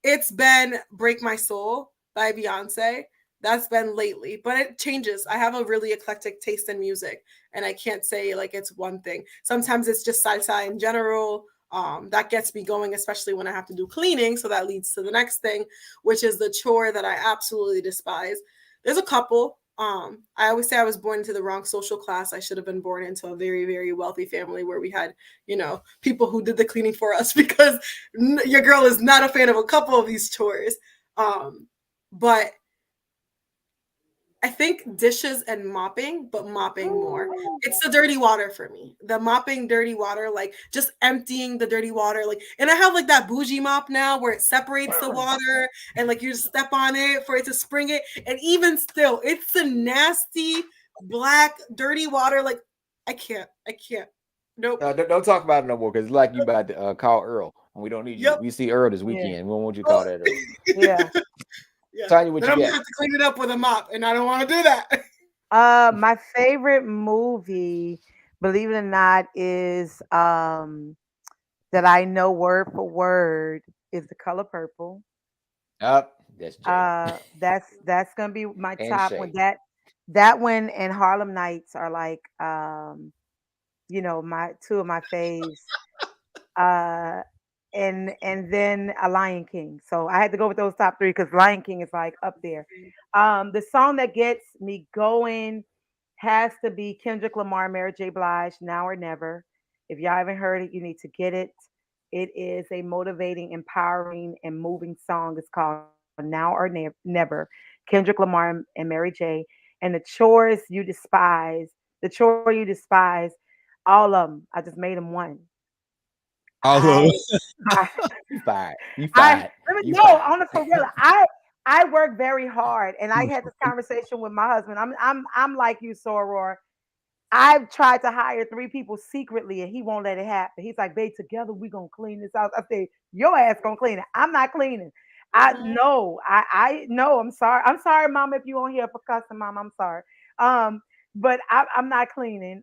Speaker 1: it's been "Break My Soul" by Beyonce. That's been lately, but it changes. I have a really eclectic taste in music, and I can't say like it's one thing. Sometimes it's just salsa in general. That gets me going, especially when I have to do cleaning. So that leads to the next thing, which is the chore that I absolutely despise. There's a couple. I always say I was born into the wrong social class. I should have been born into a very, very wealthy family where we had, people who did the cleaning for us, because your girl is not a fan of a couple of these chores. But I think dishes and mopping, but mopping more. It's the dirty water for me. The mopping dirty water, like just emptying the dirty water. And I have like that bougie mop now where it separates the water and like you just step on it for it to spring it. And even still, it's the nasty black dirty water. Like I can't. Nope.
Speaker 5: Don't talk about it no more, because it's like you about to call Earl. And we don't need you. We see Earl this weekend. We don't want you to call that Earl.
Speaker 4: Yeah.
Speaker 1: Yeah.
Speaker 5: Tanya, what
Speaker 1: then
Speaker 5: you
Speaker 1: I'm gonna have to clean it up with a mop, and I don't want to do that.
Speaker 4: My favorite movie, believe it or not, is that I know word for word is The Color Purple.
Speaker 5: That's
Speaker 4: that's gonna be my
Speaker 5: and
Speaker 4: top
Speaker 5: Shay.
Speaker 4: one. That one and Harlem Nights are like my 2 of my faves. And then a Lion King. So I had to go with those top 3 because Lion King is like up there. The song that gets me going has to be Kendrick Lamar, Mary J. Blige, Now or Never. If y'all haven't heard it, you need to get it. It is a motivating, empowering, and moving song. It's called Now or Never. Kendrick Lamar and Mary J. And the chore you despise, all of them. I just made them one.
Speaker 3: All of them.
Speaker 5: You fired.
Speaker 4: I work very hard, and I had this conversation with my husband. I'm like you, Soror. I've tried to hire 3 people secretly, and he won't let it happen. He's like, "Babe, together we gonna clean this house." I say, "Your ass gonna clean it. I'm not cleaning." I know. I'm sorry. I'm sorry, Mom, if you on here for cussing, Mom. I'm sorry. But I'm not cleaning.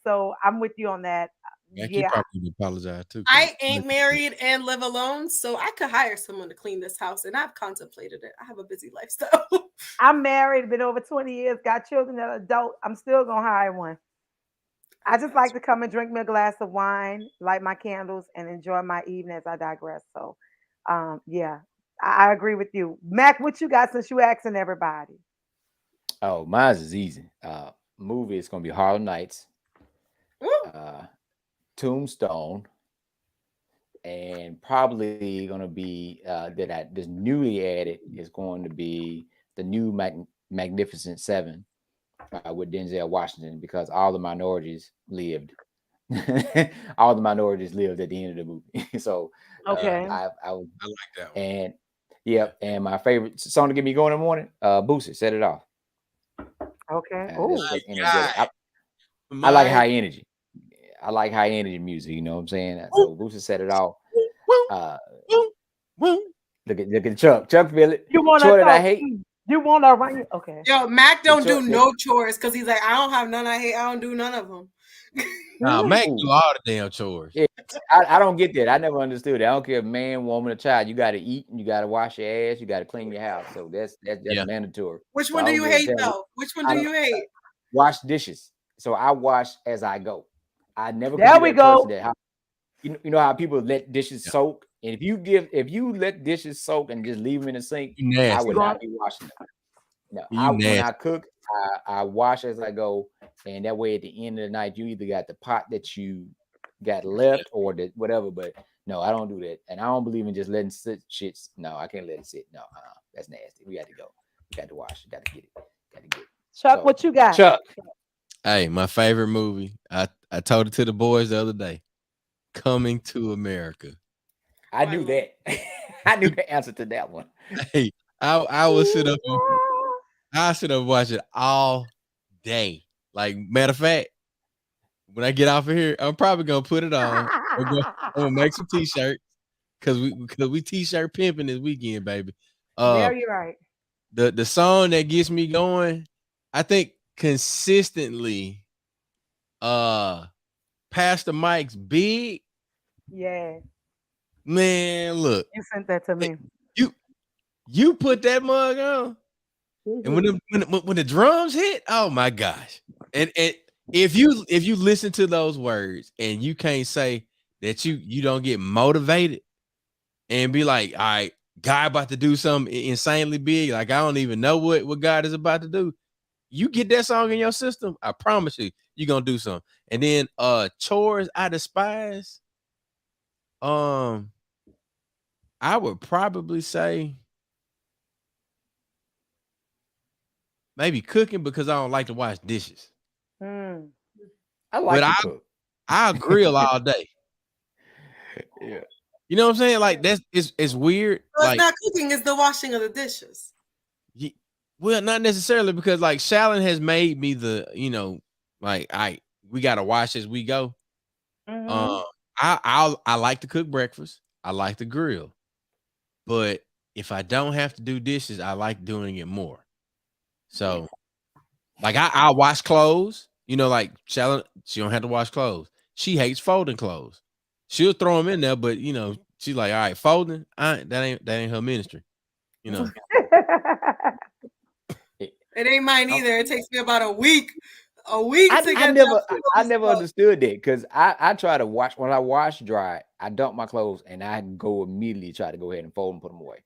Speaker 4: So I'm with you on that.
Speaker 3: Mac, you probably apologize too.
Speaker 1: I ain't married and live alone, so I could hire someone to clean this house, and I've contemplated it. I have a busy lifestyle.
Speaker 4: I'm married, been over 20 years, got children that are adult. I'm still gonna hire one. I just like to come and drink me a glass of wine, light my candles, and enjoy my evening as I digress. So, yeah, I agree with you. Mac, what you got since you asking everybody?
Speaker 5: Oh, mine's is easy. Movie is gonna be Harlem Nights, Tombstone, and probably gonna be that I just newly added is going to be the new Magnificent Seven with Denzel Washington, because all the minorities lived. All the minorities lived at the end of the movie. So
Speaker 4: Okay.
Speaker 5: I
Speaker 3: like that one.
Speaker 5: And yep, and my favorite song to get me going in the morning, Boosie, Set It Off.
Speaker 4: Okay.
Speaker 5: That's energetic. I like high energy. I like high energy music, you know what I'm saying? So Boosie Set It Off. Look at Chuck. Chuck feel it.
Speaker 4: You want
Speaker 5: Chore that I hate.
Speaker 4: You want to run? Okay.
Speaker 1: Yo, Mac don't do no chores because he's like, I don't have none I hate. I don't do none of them.
Speaker 3: Nah, Mac do all the damn chores.
Speaker 5: Yeah, I don't get that. I never understood it. I don't care if man, woman, or child. You got to eat, and you got to wash your ass, you got to clean your house. So that's mandatory.
Speaker 1: Which
Speaker 5: So
Speaker 1: one do you hate though? Which one do you hate?
Speaker 5: Wash dishes. So I wash as I go. I never.
Speaker 4: There we go.
Speaker 5: You know how people let dishes soak, and if you let dishes soak and just leave them in the sink, I would not be washing them. No, when I cook, I wash as I go, and that way at the end of the night, you either got the pot that you got left or the whatever. But no, I don't do that, and I don't believe in just letting shit. No, I can't let it sit. No, that's nasty. We got to go. We got to wash. Got to get it. Got to get it.
Speaker 4: Chuck, what you got?
Speaker 5: Chuck.
Speaker 3: Hey, my favorite movie. I told it to the boys the other day. Coming to America.
Speaker 5: I knew that. I knew the answer to that one.
Speaker 3: Hey, I will sit up. I sit up and watch it all day. Like, matter of fact, when I get off of here, I'm probably gonna put it on. I'm gonna make some t-shirts because we t-shirt pimping this weekend, baby.
Speaker 4: There you're right.
Speaker 3: The song that gets me going, I think consistently, Pastor Mike's Big.
Speaker 4: Yeah.
Speaker 3: Man, look.
Speaker 4: You sent that to me.
Speaker 3: You put that mug on. And when the drums hit, oh my gosh! And if you listen to those words and you can't say that you don't get motivated and be like, all right, God about to do something insanely big, like I don't even know what God is about to do. You get that song in your system, I promise you're gonna do something. And then chores I despise. I would probably say maybe cooking because I don't like to wash dishes.
Speaker 5: I like to cook.
Speaker 3: I'll grill all day.
Speaker 5: Yeah.
Speaker 3: You know what I'm saying? Like it's weird.
Speaker 1: So
Speaker 3: like,
Speaker 1: it's not cooking, it's the washing of the dishes.
Speaker 3: Well, not necessarily, because like Shallon has made me we gotta wash as we go. I like to cook breakfast. I like to grill. But if I don't have to do dishes, I like doing it more. So, like I'll wash clothes. You know, like Shallon, she don't have to wash clothes. She hates folding clothes. She'll throw them in there, but you know, she's like, all right, folding. That ain't her ministry. You know.
Speaker 1: It ain't mine either. It takes me about a week to get.
Speaker 5: I never understood that, because I try to wash when I wash dry. I dump my clothes and I go immediately try to go ahead and fold and put them away.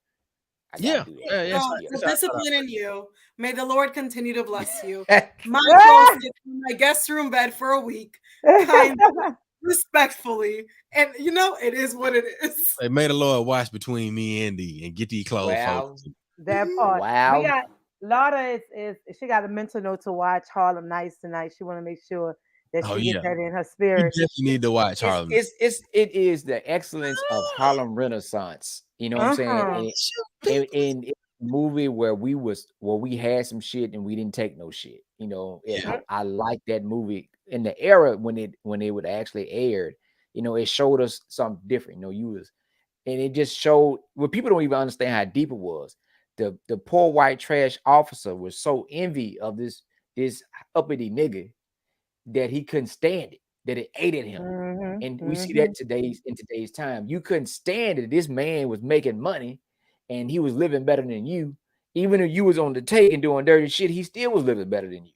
Speaker 1: The discipline in you. May the Lord continue to bless you. My clothes get in my guest room bed for a week, kind of respectfully, and you know it is what it is.
Speaker 3: Hey, may the Lord watch between me and thee and get these clothes.
Speaker 4: That part. Wow. We got Lauda is she got a mental note to watch Harlem Nights tonight. She want to make sure that she gets that in her spirit.
Speaker 3: You definitely need to watch Harlem.
Speaker 5: It is the excellence of Harlem Renaissance. You know what I'm saying? In a movie where we had some shit and we didn't take no shit. You know, I like that movie in the era when it would actually aired. You know, it showed us something different. You know, and it just showed what people don't even understand how deep it was. The poor white trash officer was so envy of this uppity nigga that he couldn't stand it. that it ate at him.
Speaker 4: Mhm,
Speaker 5: And we see
Speaker 4: mhm.
Speaker 5: that in today's time. You couldn't stand it. This man was making money and he was living better than you. Even if you was on the take and doing dirty shit, he still was living better than you.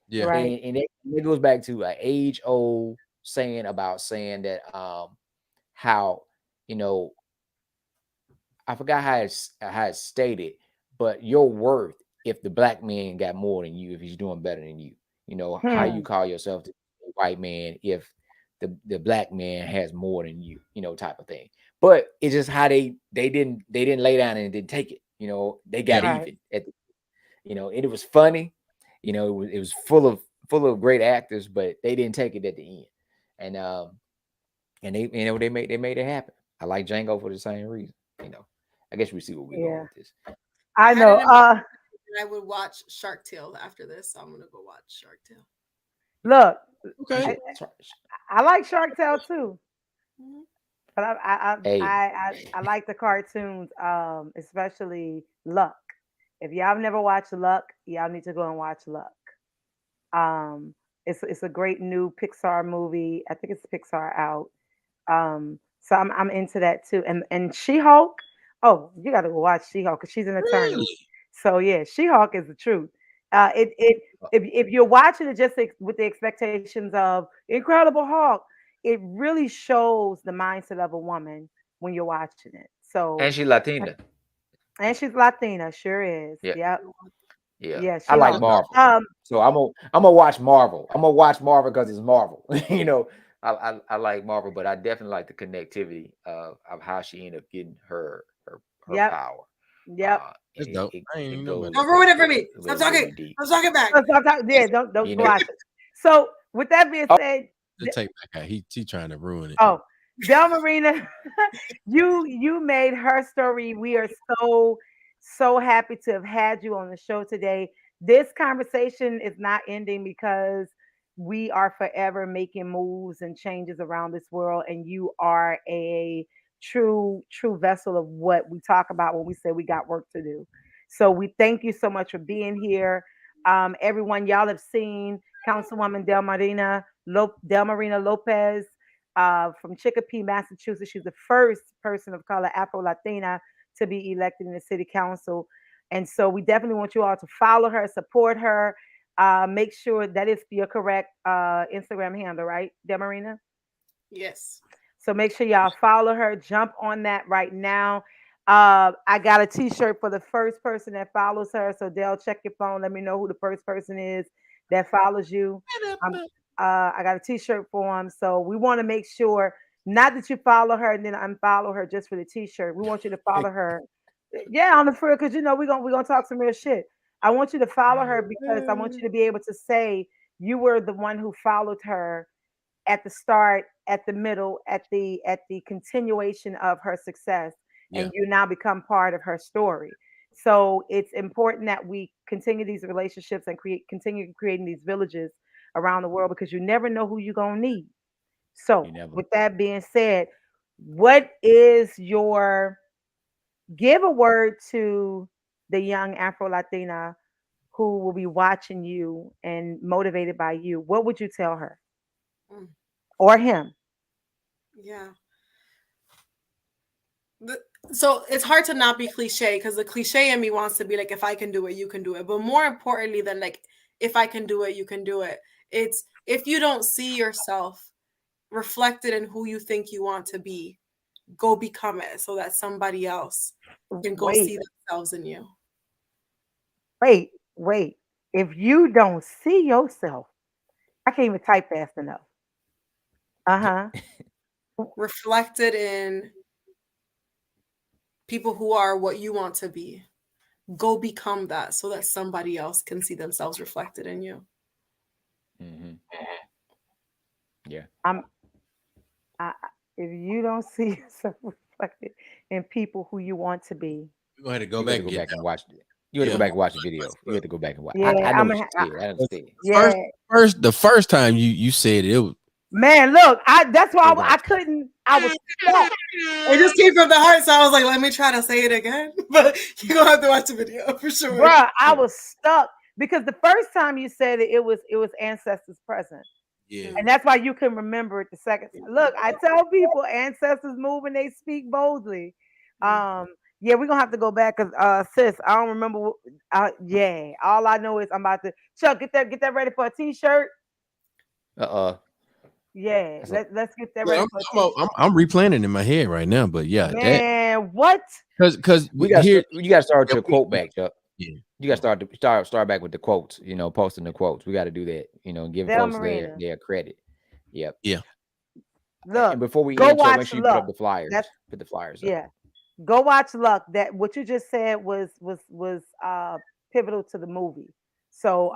Speaker 3: Yeah.
Speaker 4: Right.
Speaker 5: And it goes back to an age-old saying that how, you know, I forgot how it's stated, but your worth if the black man got more than you, if he's doing better than you. You know, how you call yourself the white man if the black man has more than you, you know, type of thing. But it's just how they didn't lay down and didn't take it. You know, they got
Speaker 4: Right.
Speaker 5: even at the, you know, and it was funny. You know, it was full of great actors, but they didn't take it at the end. And they, you know, they made it happen. I like Django for the same reason. You know, I guess we see where we're going
Speaker 4: Yeah.
Speaker 5: with this.
Speaker 4: I
Speaker 1: had
Speaker 4: know.
Speaker 1: it in my mind that I would watch Shark Tale after this, so I'm gonna go watch Shark Tale.
Speaker 4: Look,
Speaker 3: Okay.
Speaker 4: I like Shark Tale too,
Speaker 1: Mhm.
Speaker 4: but
Speaker 5: Hey,
Speaker 4: I like the cartoons, especially Luck. If y'all never watched Luck, y'all need to go and watch Luck. It's a great new Pixar movie. I think it's Pixar out. So I'm into that too. And She-Hulk. Oh, you got to go watch She-Hulk because she's an attorney.
Speaker 3: Really?
Speaker 4: So yeah, She-Hulk is the truth. If you're watching it just with the expectations of Incredible Hulk, it really shows the mindset of a woman when you're watching it. So
Speaker 5: and she Latina.
Speaker 4: and she's Latina, sure is.
Speaker 5: Yeah,
Speaker 4: Yep.
Speaker 5: yeah.
Speaker 4: Yeah,
Speaker 5: I like
Speaker 4: She-Hulk.
Speaker 5: Marvel,
Speaker 4: Um,
Speaker 5: so I'm gonna watch Marvel. I'm gonna watch Marvel because it's Marvel. You know, I like Marvel, but I definitely like the connectivity of how she ended up getting her
Speaker 4: yep,
Speaker 5: power.
Speaker 4: yep.
Speaker 5: And
Speaker 3: That's dope. I ain't
Speaker 5: it
Speaker 3: even know about
Speaker 5: goes
Speaker 1: Don't
Speaker 3: that.
Speaker 1: ruin it for me.
Speaker 5: a
Speaker 1: Stop
Speaker 5: little really
Speaker 1: talking.
Speaker 5: deep.
Speaker 1: Stop talking back.
Speaker 4: Yeah, don't
Speaker 5: You know,
Speaker 4: watch it. So with that being
Speaker 5: Oh,
Speaker 4: said,
Speaker 3: The take back out. He trying to ruin it.
Speaker 4: oh, Delmarina, you made her story. We are so happy to have had you on the show today. This conversation is not ending because we are forever making moves and changes around this world, and you are a true vessel of what we talk about when we say we got work to do. So we thank you so much for being here. Everyone, y'all have seen Councilwoman Delmarina Lopez from Chicopee, Massachusetts. She's the first person of color, Afro-Latina, to be elected in the city council. And so we definitely want you all to follow her, support her. Make sure that is your correct Instagram handle, right, Delmarina?
Speaker 1: Yes.
Speaker 4: So make sure y'all follow her. Jump on that right now. I got a t-shirt for the first person that follows her. So Dell, check your phone. Let me know who the first person is that follows you. I got a t-shirt for him. So we want to make sure not that you follow her and then unfollow her just for the t-shirt. We want you to follow her. Yeah, on the front, because you know we're gonna talk some real shit. I want you to follow her because I want you to be able to say you were the one who followed her at the start, at the middle, at the continuation of her success, and you now become part of her story. So it's important that we continue these relationships and continue creating these villages around the world because you never know who you're gonna need. So with that being said, what is your give a word to the young Afro-Latina who will be watching you and motivated by you? What would you tell her
Speaker 1: Mm,
Speaker 4: or him?
Speaker 1: yeah. So it's hard to not be cliche because the cliche in me wants to be like, if I can do it, you can do it. But more importantly than like, if I can do it, you can do it. It's if you don't see yourself reflected in who you think you want to be, go become it so that somebody else can go
Speaker 4: Wait,
Speaker 1: see themselves in you.
Speaker 4: wait. If you don't see yourself, I can't even type fast enough. Uh-huh.
Speaker 1: Reflected in people who are what you want to be. Go become that so that somebody else can see themselves reflected in you.
Speaker 5: mm-hmm. Yeah.
Speaker 4: If you don't see yourself reflected in people who you want to be,
Speaker 3: We're gonna have to go
Speaker 5: You
Speaker 3: back
Speaker 5: got to
Speaker 3: and
Speaker 5: go
Speaker 3: get
Speaker 5: back
Speaker 3: that
Speaker 5: and
Speaker 3: one.
Speaker 5: watch it. You got to
Speaker 3: Yeah.
Speaker 5: go back and watch the video. You have to go back and watch.
Speaker 4: yeah,
Speaker 5: I know
Speaker 4: I'm
Speaker 5: what
Speaker 4: gonna,
Speaker 5: you said. I understand.
Speaker 4: yeah.
Speaker 3: The first time you said it was
Speaker 4: Man, look, that's why
Speaker 5: Go
Speaker 4: I
Speaker 5: back.
Speaker 4: couldn't. I was stuck.
Speaker 1: It just came from the heart, so I was like, let me try to say it again. But you're gonna have to watch the video for sure.
Speaker 4: Bruh, I
Speaker 5: Yeah.
Speaker 4: was stuck because the first time you said it was ancestors present.
Speaker 3: Yeah.
Speaker 4: And that's why you can remember it the second. Look, I tell people ancestors move and they speak boldly. Yeah, we're gonna have to go back because sis, I don't remember yeah. All I know is I'm about to Chuck, get that ready for a t-shirt. Yeah, let's get that ready for a t-shirt.
Speaker 3: I'm replanning in my head right now, but yeah,
Speaker 4: Man, what?
Speaker 3: Because
Speaker 5: you gotta start your quote back, Chuck.
Speaker 3: Yeah.
Speaker 5: You gotta start back with the quotes, posting the quotes. We gotta do that, give folks their credit. Yep.
Speaker 3: Yeah.
Speaker 4: Look,
Speaker 5: and before we
Speaker 4: go
Speaker 5: end, Chuck,
Speaker 4: watch
Speaker 5: make sure you
Speaker 4: Luck.
Speaker 5: put up the flyers. Put the flyers up.
Speaker 4: Yeah. Go watch Luck. That what you just said was pivotal to the movie. So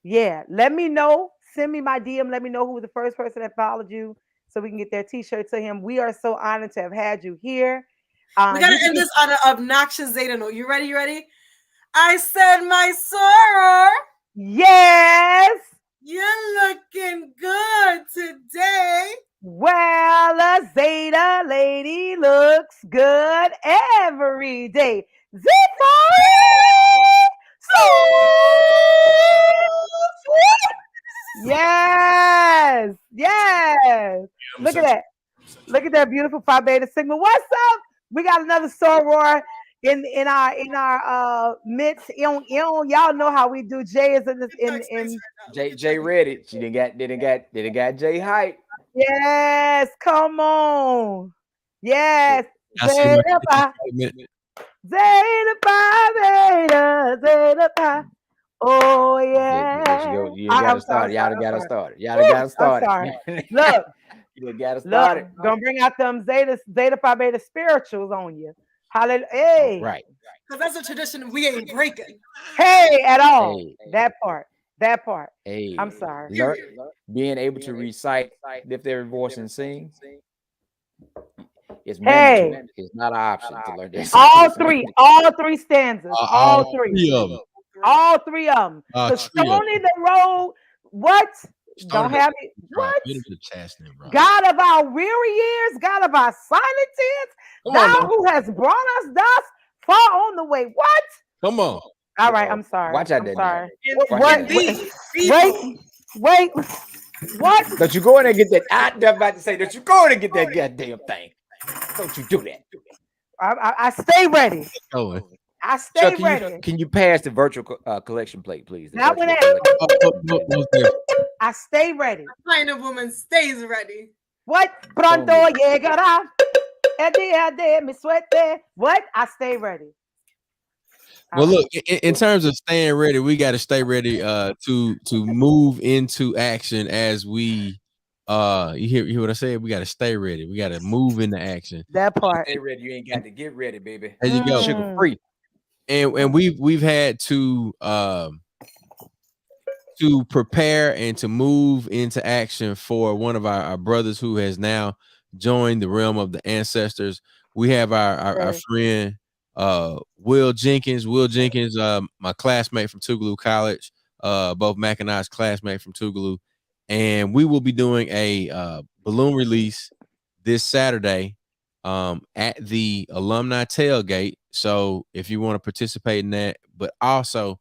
Speaker 4: yeah, let me know. Send me my DM. Let me know who was the first person that followed you so we can get their t-shirt to him. We are so honored to have had you here.
Speaker 1: We gotta end this on an obnoxious Zeta note. You ready? You ready? I said my soror.
Speaker 4: Yes.
Speaker 1: You're looking good today.
Speaker 4: Well, a Zeta lady looks good every day. Yes, yes. Look at that. Look at that beautiful Phi Beta Sigma. What's up? We got another soror in our midst. Y'all know how we do. Jay is in
Speaker 5: Jay read it. She didn't got Jay hype.
Speaker 4: Yes, come on. Yes. Zeta Pi. Oh yeah.
Speaker 5: You gotta start. Y'all gotta start. Y'all gotta start.
Speaker 4: Look.
Speaker 5: You gotta start it.
Speaker 4: Gonna bring out them Zeta Phi Beta spirituals on you. Hallelujah. Hey.
Speaker 5: Right.
Speaker 1: Because that's a tradition we ain't breaking.
Speaker 4: Hey, at all. Hey. That part.
Speaker 5: Hey.
Speaker 4: I'm sorry.
Speaker 5: Being able to recite, lift their voice and sing. It's mandatory. It's not an option to learn this.
Speaker 4: All three stanzas. All three of them. All three of them. Stony the road. What? Don't have it. What? God of our weary years, God of our silent tears, thou who has brought us thus far on the way. What?
Speaker 3: Come on.
Speaker 4: All right, I'm sorry.
Speaker 5: Watch out,
Speaker 4: sorry.
Speaker 5: Wait. What? Don't you go in and get that? I'm about to say, don't you go in and get that goddamn thing? Don't you do that?
Speaker 4: I stay ready. I stay
Speaker 5: Chuck,
Speaker 4: ready.
Speaker 5: Can you pass the virtual collection plate, please?
Speaker 4: I stay ready.
Speaker 1: The kind of woman stays ready.
Speaker 4: What? Pronto llegará. Me suerte. What? I stay ready.
Speaker 3: Well, look, in terms of staying ready, we got to stay ready to move into action as we you hear what I said? We got to stay ready. We got to move into action.
Speaker 4: That part.
Speaker 5: Stay ready. You ain't got to get ready, baby.
Speaker 3: There you go.
Speaker 5: Sugar free.
Speaker 3: And we've had to prepare and to move into action for one of our brothers who has now joined the realm of the ancestors. We have our friend Will Jenkins. My classmate from Tougaloo College, both Mac and I's classmate from Tougaloo, and we will be doing a balloon release this Saturday at the alumni tailgate. So if you want to participate in that, but also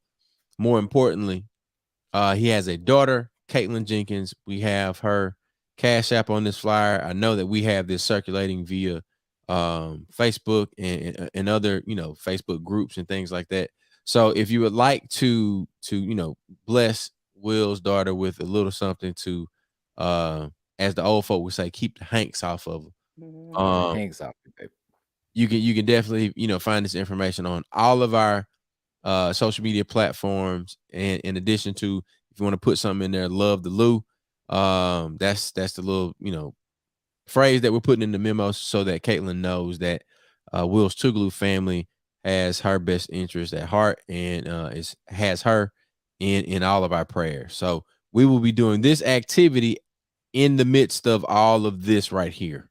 Speaker 3: more importantly, he has a daughter, Caitlin Jenkins. We have her Cash App on this flyer. I know that we have this circulating via Facebook and other, Facebook groups and things like that. So if you would like to bless Will's daughter with a little something to, as the old folk would say, keep the hanks off of them.
Speaker 5: Hanks off, baby.
Speaker 3: You can definitely find this information on all of our social media platforms, and in addition to, if you want to put something in there, love the Lou. That's the little phrase that we're putting in the memo so that Caitlin knows that Will's Tougaloo family has her best interest at heart and has her in all of our prayers. So we will be doing this activity in the midst of all of this right here,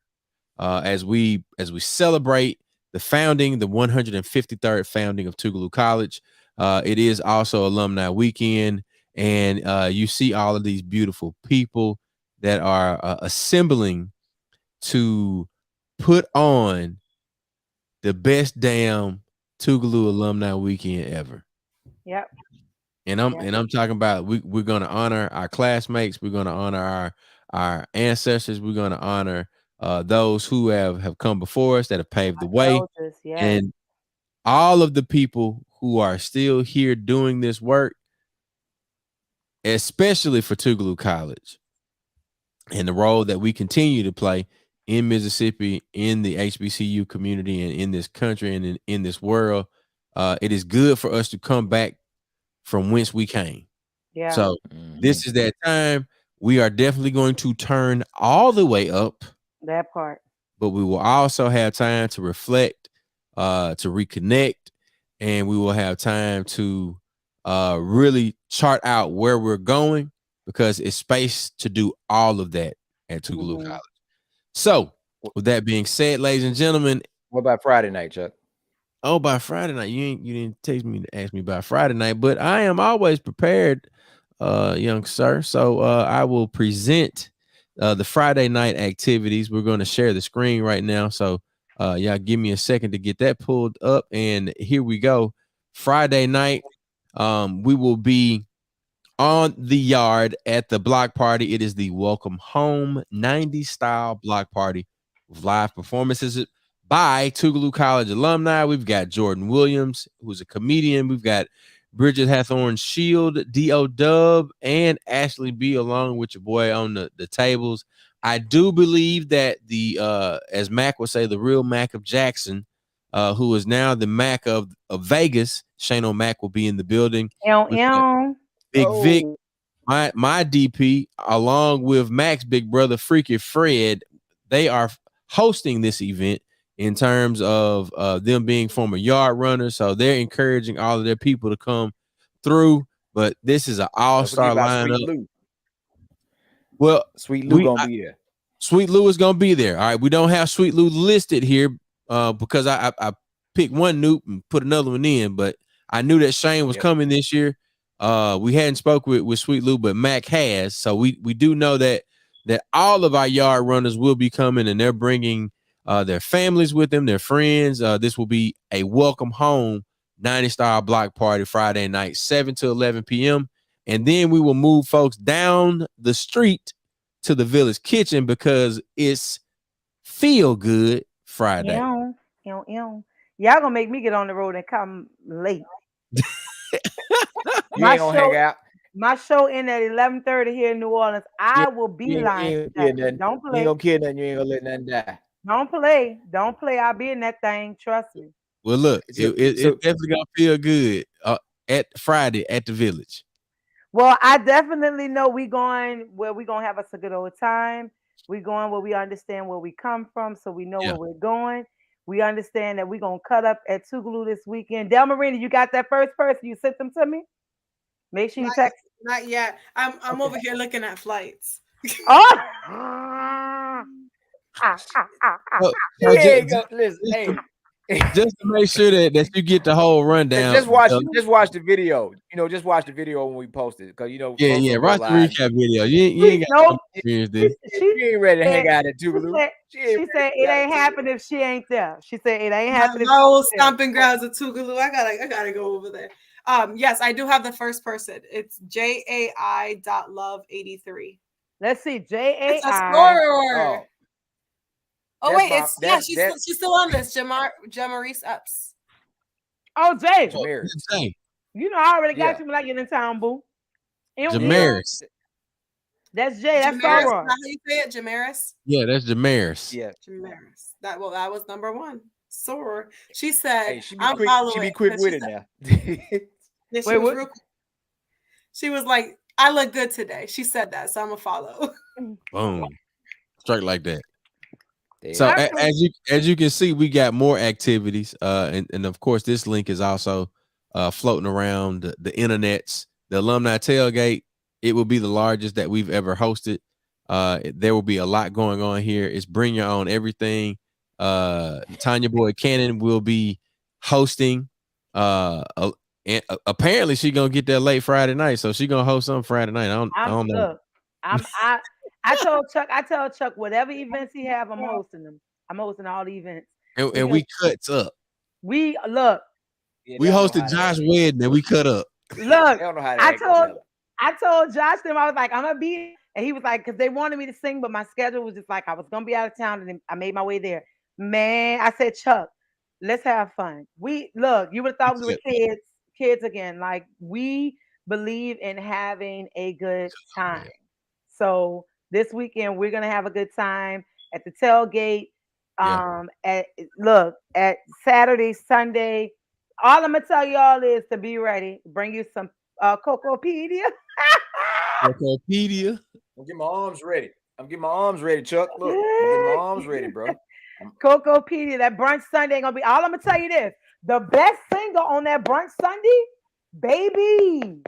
Speaker 3: as we celebrate the 153rd founding of Tougaloo College. It is also alumni weekend, and you see all of these beautiful people that are assembling to put on the best damn Tougaloo alumni weekend ever.
Speaker 4: Yep.
Speaker 3: And I'm talking about we're gonna honor our classmates, we're gonna honor our ancestors, we're gonna honor those who have come before us that have paved the way.
Speaker 4: Elders, yes.
Speaker 3: And all of the people who are still here doing this work, especially for Tougaloo College and the role that we continue to play in Mississippi, in the HBCU community, and in this country and in this world. It is good for us to come back from whence we came.
Speaker 4: Yeah.
Speaker 3: So this is that time. We are definitely going to turn all the way up.
Speaker 4: That part.
Speaker 3: But we will also have time to reflect, to reconnect, and we will have time to really chart out where we're going, because it's space to do all of that at Tougaloo College. So with that being said, ladies and gentlemen,
Speaker 5: what about Friday night, Chuck?
Speaker 3: Oh, by Friday night. You didn't text me to ask me about Friday night, but I am always prepared, young sir. So I will present the Friday night activities. We're going to share the screen right now. So y'all give me a second to get that pulled up. And here we go. Friday night, we will be on the yard at the block party. It is the Welcome Home 90s style block party with live performances by Tougaloo College alumni. We've got Jordan Williams, who's a comedian. We've got Bridget Hathorn Shield, D.O. Dub, and Ashley B, along with your boy on the tables. I do believe that the as Mac would say, the real Mac of Jackson, who is now the Mac of Vegas, Shane O'Mac, will be in the building. Big Vic, my DP, along with Mac's big brother, Freaky Fred. They are hosting this event in terms of them being former yard runners. So they're encouraging all of their people to come through. But this is an all-star lineup. Well,
Speaker 5: Sweet Lou gonna be there.
Speaker 3: Sweet Lou is gonna be there. All right, we don't have Sweet Lou listed here because I picked one Noop and put another one in, but I knew that Shane was coming this year. We hadn't spoke with Sweet Lou, but Mac has. So we do know that all of our yard runners will be coming, and they're bringing their families with them, their friends. This will be a welcome home 90 style block party Friday night, 7 to 11 p.m. And then we will move folks down the street to the Village Kitchen because it's Feel Good Friday.
Speaker 4: Y'all gonna make me get on the road and come late.
Speaker 5: You ain't gonna hang out.
Speaker 4: My show in at 11:30 here in New Orleans. I will be lying. Don't play.
Speaker 5: You ain't gonna kill nothing. You ain't gonna let nothing die.
Speaker 4: Don't play. I'll be in that thing. Trust me.
Speaker 3: Well, look, it's definitely gonna feel good at Friday at the Village.
Speaker 4: Well, I definitely know we going where we gonna have us a good old time. We going where we understand where we come from, so we know where we're going. We understand that we're gonna cut up at Tougaloo this weekend. Delmarina, you got that first person? You sent them to me. Make sure you text.
Speaker 1: Not yet. I'm over here looking at flights.
Speaker 5: Listen,
Speaker 3: just to make sure that you get the whole rundown.
Speaker 5: Just watch the video. Just watch the video when we post it, because
Speaker 3: watch the recap video. You ain't got to experience this.
Speaker 5: She ain't ready to hang out at Tougaloo.
Speaker 4: She said it ain't happening if she ain't there. She said it ain't happening.
Speaker 1: My old stomping grounds of Tougaloo. I gotta go over there. Yes, I do have the first person. It's JAI.love83.
Speaker 4: Let's see, JAI.
Speaker 1: Oh wait, she's still on this. Jamarice Epps.
Speaker 4: Oh, Jay.
Speaker 3: Jamaris.
Speaker 4: You know I already got you when I get in town, boo.
Speaker 3: Jamaris.
Speaker 4: That's Jay. That's
Speaker 1: Jamaris. Is
Speaker 4: Sarah.
Speaker 1: that how you say it, Jamaris?
Speaker 3: Yeah, that's Jamaris.
Speaker 5: Yeah,
Speaker 1: Jamaris. That was number one. Soror. She said,
Speaker 5: she
Speaker 1: be
Speaker 5: quick with it now.
Speaker 1: Yeah, she was like, I look good today. She said that, so I'm gonna follow.
Speaker 3: Boom. Strike like that. So as you can see, we got more activities, and of course this link is also floating around the internets. The alumni tailgate, it will be the largest that we've ever hosted. There will be a lot going on here. It's bring your own everything. Tanya Boyd Cannon will be hosting. And apparently she gonna get there late Friday night, so she gonna host some Friday night. I don't know.
Speaker 4: I tell Chuck whatever events he have, I'm hosting them. I'm hosting all the events.
Speaker 3: And we cuts up.
Speaker 4: We
Speaker 3: hosted Josh wedding and we cut up.
Speaker 4: Look,
Speaker 5: They don't know how to act.
Speaker 4: I told Josh them, I was like, I'm gonna be, and he was like, because they wanted me to sing, but my schedule was just like I was gonna be out of town, and then I made my way there. Man, I said, Chuck, let's have fun. We look, you would have thought we were kids again. Like we believe in having a good time. So this weekend we're gonna have a good time at the tailgate. At Saturday, Sunday. All I'm gonna tell y'all is to be ready. Bring you some Cocopedia.
Speaker 3: Wikipedia.
Speaker 5: I'm getting my arms ready. Chuck. Look, I'm getting my arms ready, bro.
Speaker 4: Cocopedia. That brunch Sunday ain't gonna be. All I'm gonna tell you this: the best singer on that brunch Sunday, baby.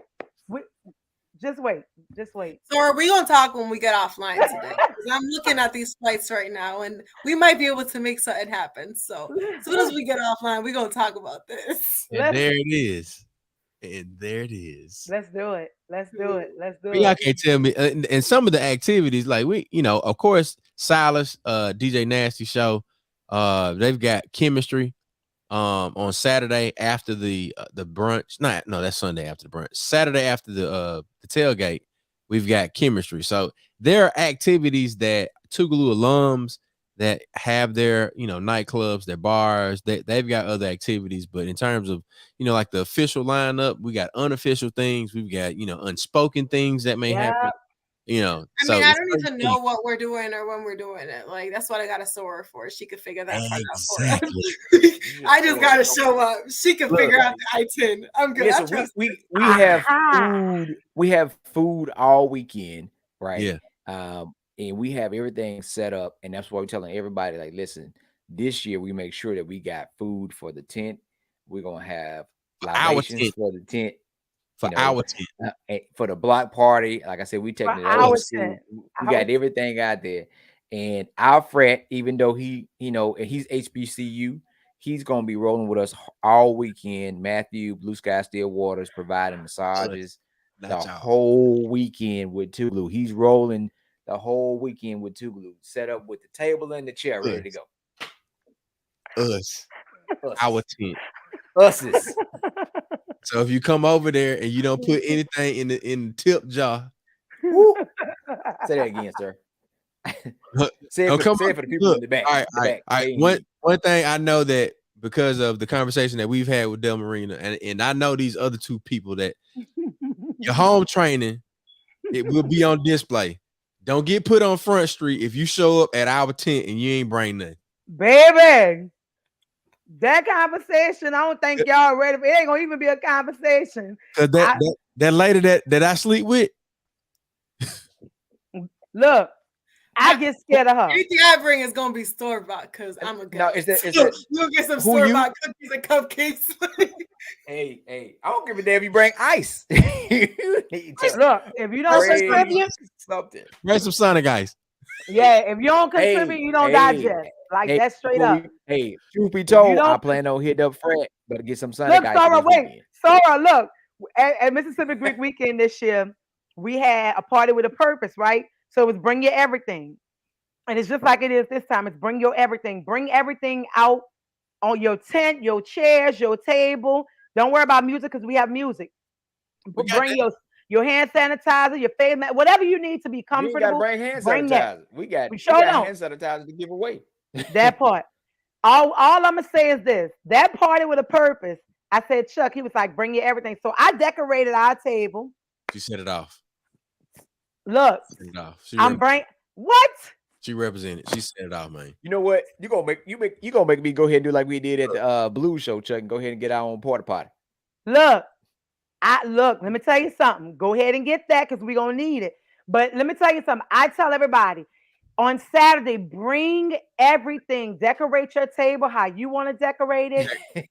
Speaker 4: Just wait.
Speaker 1: So are we gonna talk when we get offline today? Because I'm looking at these flights right now, and we might be able to make something happen. So as soon as we get offline, we're gonna talk about this.
Speaker 3: And there it is.
Speaker 4: Let's do it.
Speaker 3: Y'all can't tell me. And some of the activities, like of course, Silas, DJ Nasty show. They've got chemistry. On Saturday after the brunch. No, that's Sunday after the brunch. Saturday after the tailgate, we've got chemistry. So there are activities that Tougaloo alums that have their nightclubs, their bars. They've got other activities, but in terms of like the official lineup, we got unofficial things. We've got unspoken things that may happen.
Speaker 1: I mean, I don't need to know what we're doing or when we're doing it. Like that's what I got to sew her for. She could figure that part out for us. I just got to show up. She can figure out the I-10. I'm good.
Speaker 5: Listen, we have food. We have food all weekend, right?
Speaker 3: Yeah.
Speaker 5: And we have everything set up, and that's why we're telling everybody, like, listen, this year we make sure that we got food for the tent. We're gonna have libations for the tent.
Speaker 3: For our tent.
Speaker 5: For the block party, like I said, we taking it old school. We got everything out there. And Alfred, even though he's HBCU, he's gonna be rolling with us all weekend. Matthew, Blue Sky Still Waters, providing massages the whole weekend with Tougaloo. He's rolling the whole weekend with Tougaloo, set up with the table and the chair, ready to go.
Speaker 3: Us. Our tent.
Speaker 5: Us's.
Speaker 3: So if you come over there and you don't put anything in the tip jar,
Speaker 5: say that again, sir. Say it for the people in the back.
Speaker 3: All right. One thing I know that because of the conversation that we've had with Delmarina, and I know these other two people, that your home training, it will be on display. Don't get put on Front Street if you show up at our tent and you ain't bring nothing.
Speaker 4: Baby. That conversation, I don't think y'all ready for. It ain't gonna even be a conversation.
Speaker 3: That lady that I sleep with.
Speaker 4: Look, I get scared of her.
Speaker 1: Anything I bring is gonna be store-bought because I'm a girl.
Speaker 5: No,
Speaker 1: you'll get some store-bought cookies and cupcakes.
Speaker 5: Hey, I don't give a damn if you bring ice.
Speaker 4: Look, if you don't contribute,
Speaker 3: bring some Sonic ice.
Speaker 4: Yeah, if you don't contribute, you don't digest. Like that's straight up.
Speaker 5: Hey, truth be told, I plan on hitting up Fred, but get some Sonic ice.
Speaker 4: Sora, look, at Mississippi Greek Weekend this year, we had a party with a purpose, right? So it was bring your everything. And it's just like it is this time. It's bring your everything. Bring everything out on your tent, your chairs, your table. Don't worry about music because we have music. Bring your hand sanitizer, your face mask, whatever you need to be comfortable.
Speaker 5: You gotta bring hand sanitizer.
Speaker 4: That.
Speaker 5: We got hand sanitizer to give away.
Speaker 4: That part. All I'm gonna say is this: that party with a purpose. I said, Chuck. He was like, "Bring your everything." So I decorated our table.
Speaker 3: She set it off.
Speaker 4: Look, I'm bring what?
Speaker 3: She represented. She set it off, man.
Speaker 5: You know what? You gonna make me go ahead and do like we did at the Blues show, Chuck, and go ahead and get our own porta potty.
Speaker 4: Look, let me tell you something. Go ahead and get that because we're gonna need it. But let me tell you something. I tell everybody on Saturday, bring everything. Decorate your table how you want to decorate it.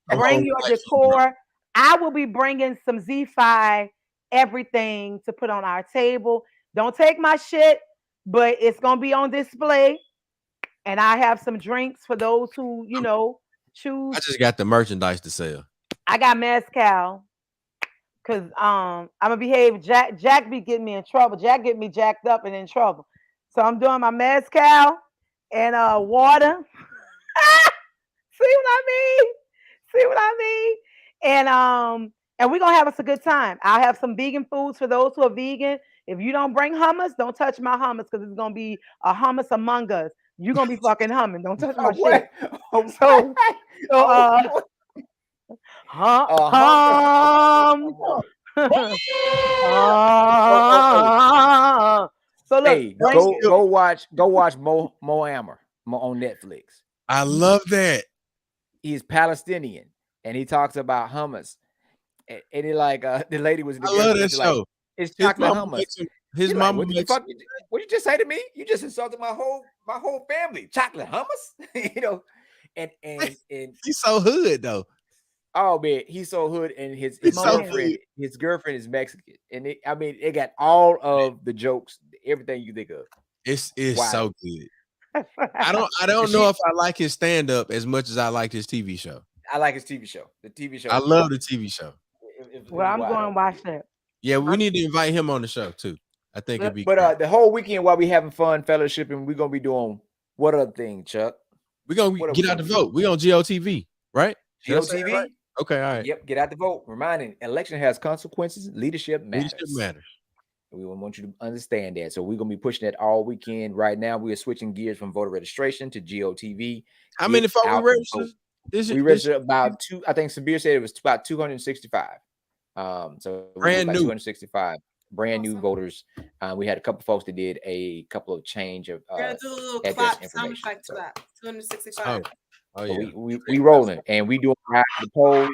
Speaker 4: Bring your decor. I will be bringing some Z-Fi everything to put on our table. Don't take my shit, but it's gonna be on display. And I have some drinks for those who choose.
Speaker 3: I just got the merchandise to sell.
Speaker 4: I got mezcal. Cause I'm gonna behave. Jack be getting me in trouble. Jack get me jacked up and in trouble. So I'm doing my mezcal and water. See what I mean? And And we're gonna have us a good time. I'll have some vegan foods for those who are vegan. If you don't bring hummus, don't touch my hummus because it's gonna be a hummus among us. You're gonna be fucking humming. Don't touch my shit.
Speaker 5: Oh,
Speaker 4: So,
Speaker 5: oh,
Speaker 4: hum. So look,
Speaker 5: hey, go watch Mo Amer on Netflix.
Speaker 3: I love that.
Speaker 5: He's Palestinian and he talks about hummus. And he like the lady was in the
Speaker 3: I love that show.
Speaker 5: Like, it's chocolate hummus.
Speaker 3: His mama makes him.
Speaker 5: What you just say to me? You just insulted my whole family. Chocolate hummus, you know, and
Speaker 3: he's so hood though.
Speaker 5: Oh man, he's so hood, and his girlfriend is Mexican, and they got all of the jokes, everything you think of.
Speaker 3: It's so good. I don't know if I like his stand up as much as I like his TV show.
Speaker 5: I like his TV show. The TV show.
Speaker 3: I love the TV show.
Speaker 4: Well, I'm going to watch that.
Speaker 3: Yeah, we need to invite him on the show too. I think it'd be.
Speaker 5: But the whole weekend while we having fun, fellowshipping, we're gonna be doing what other thing, Chuck?
Speaker 3: We're gonna get out the vote. We're on GOTV, right?
Speaker 5: GOTV.
Speaker 3: Right? Okay, all right.
Speaker 5: Yep, get out the vote. Reminding, election has consequences. Leadership matters.
Speaker 3: Leadership matters.
Speaker 5: We want you to understand that. So we're gonna be pushing that all weekend. Right now, we are switching gears from voter registration to GOTV.
Speaker 3: How many folks we registered?
Speaker 5: We registered about two. I think Sabir said it was about 265. So
Speaker 3: brand new
Speaker 5: 265 brand new voters. We had a couple folks that did a couple of change of
Speaker 1: do a little clap sound effect to that. 265.
Speaker 5: Oh yeah, we rolling and we doing the poll.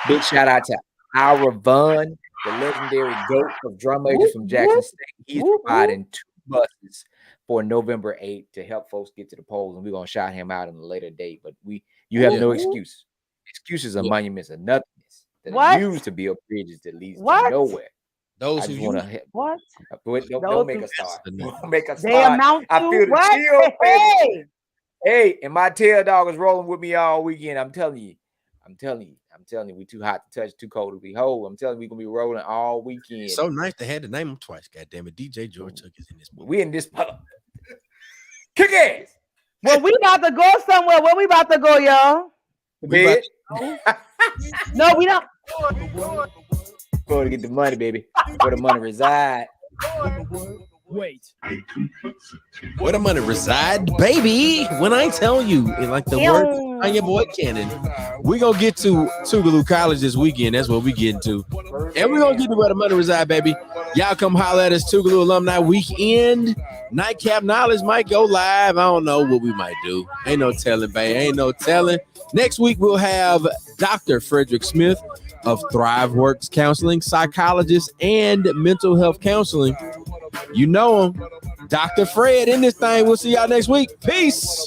Speaker 5: Big shout out to Ira Vaughn, the legendary GOAT of drum majors from Jackson State. He's providing 2 buses for November 8th to help folks get to the polls, and we're gonna shout him out on a later date. But you have no excuse. Excuses are monuments of nothingness that are used to build bridges that leads to nowhere.
Speaker 3: Those who
Speaker 5: want to
Speaker 4: what?
Speaker 5: Don't make us start. Don't make us
Speaker 4: they
Speaker 5: start.
Speaker 4: Amount to
Speaker 5: I feel the
Speaker 4: what?
Speaker 5: chill. Hey, and my tail dog is rolling with me all weekend. I'm telling you, we too hot to touch, too cold to be whole. I'm telling you, we gonna be rolling all weekend.
Speaker 3: It's so nice to have to name him twice. God damn it, DJ George Tuck is in this movie.
Speaker 5: We in this pub. Kick ass.
Speaker 4: Well, we about to go somewhere. Where we about to go, y'all? No, we don't.
Speaker 5: Go to get the money, baby. Where the money reside.
Speaker 6: Wait.
Speaker 3: Where the money reside, baby? When I tell you, like the word on your boy Cannon, we gonna get to Tougaloo College this weekend. That's what we getting to, and we're gonna get to where the money reside, baby. Y'all come holler at us. Tougaloo Alumni Weekend. Nightcap Knowledge might go live. I don't know what we might do. Ain't no telling, babe. Ain't no telling. Next week we'll have Dr. Frederick Smith of Thrive Works Counseling, psychologist and mental health counseling. You know him, Dr. Fred in this thing. We'll see y'all next week. Peace.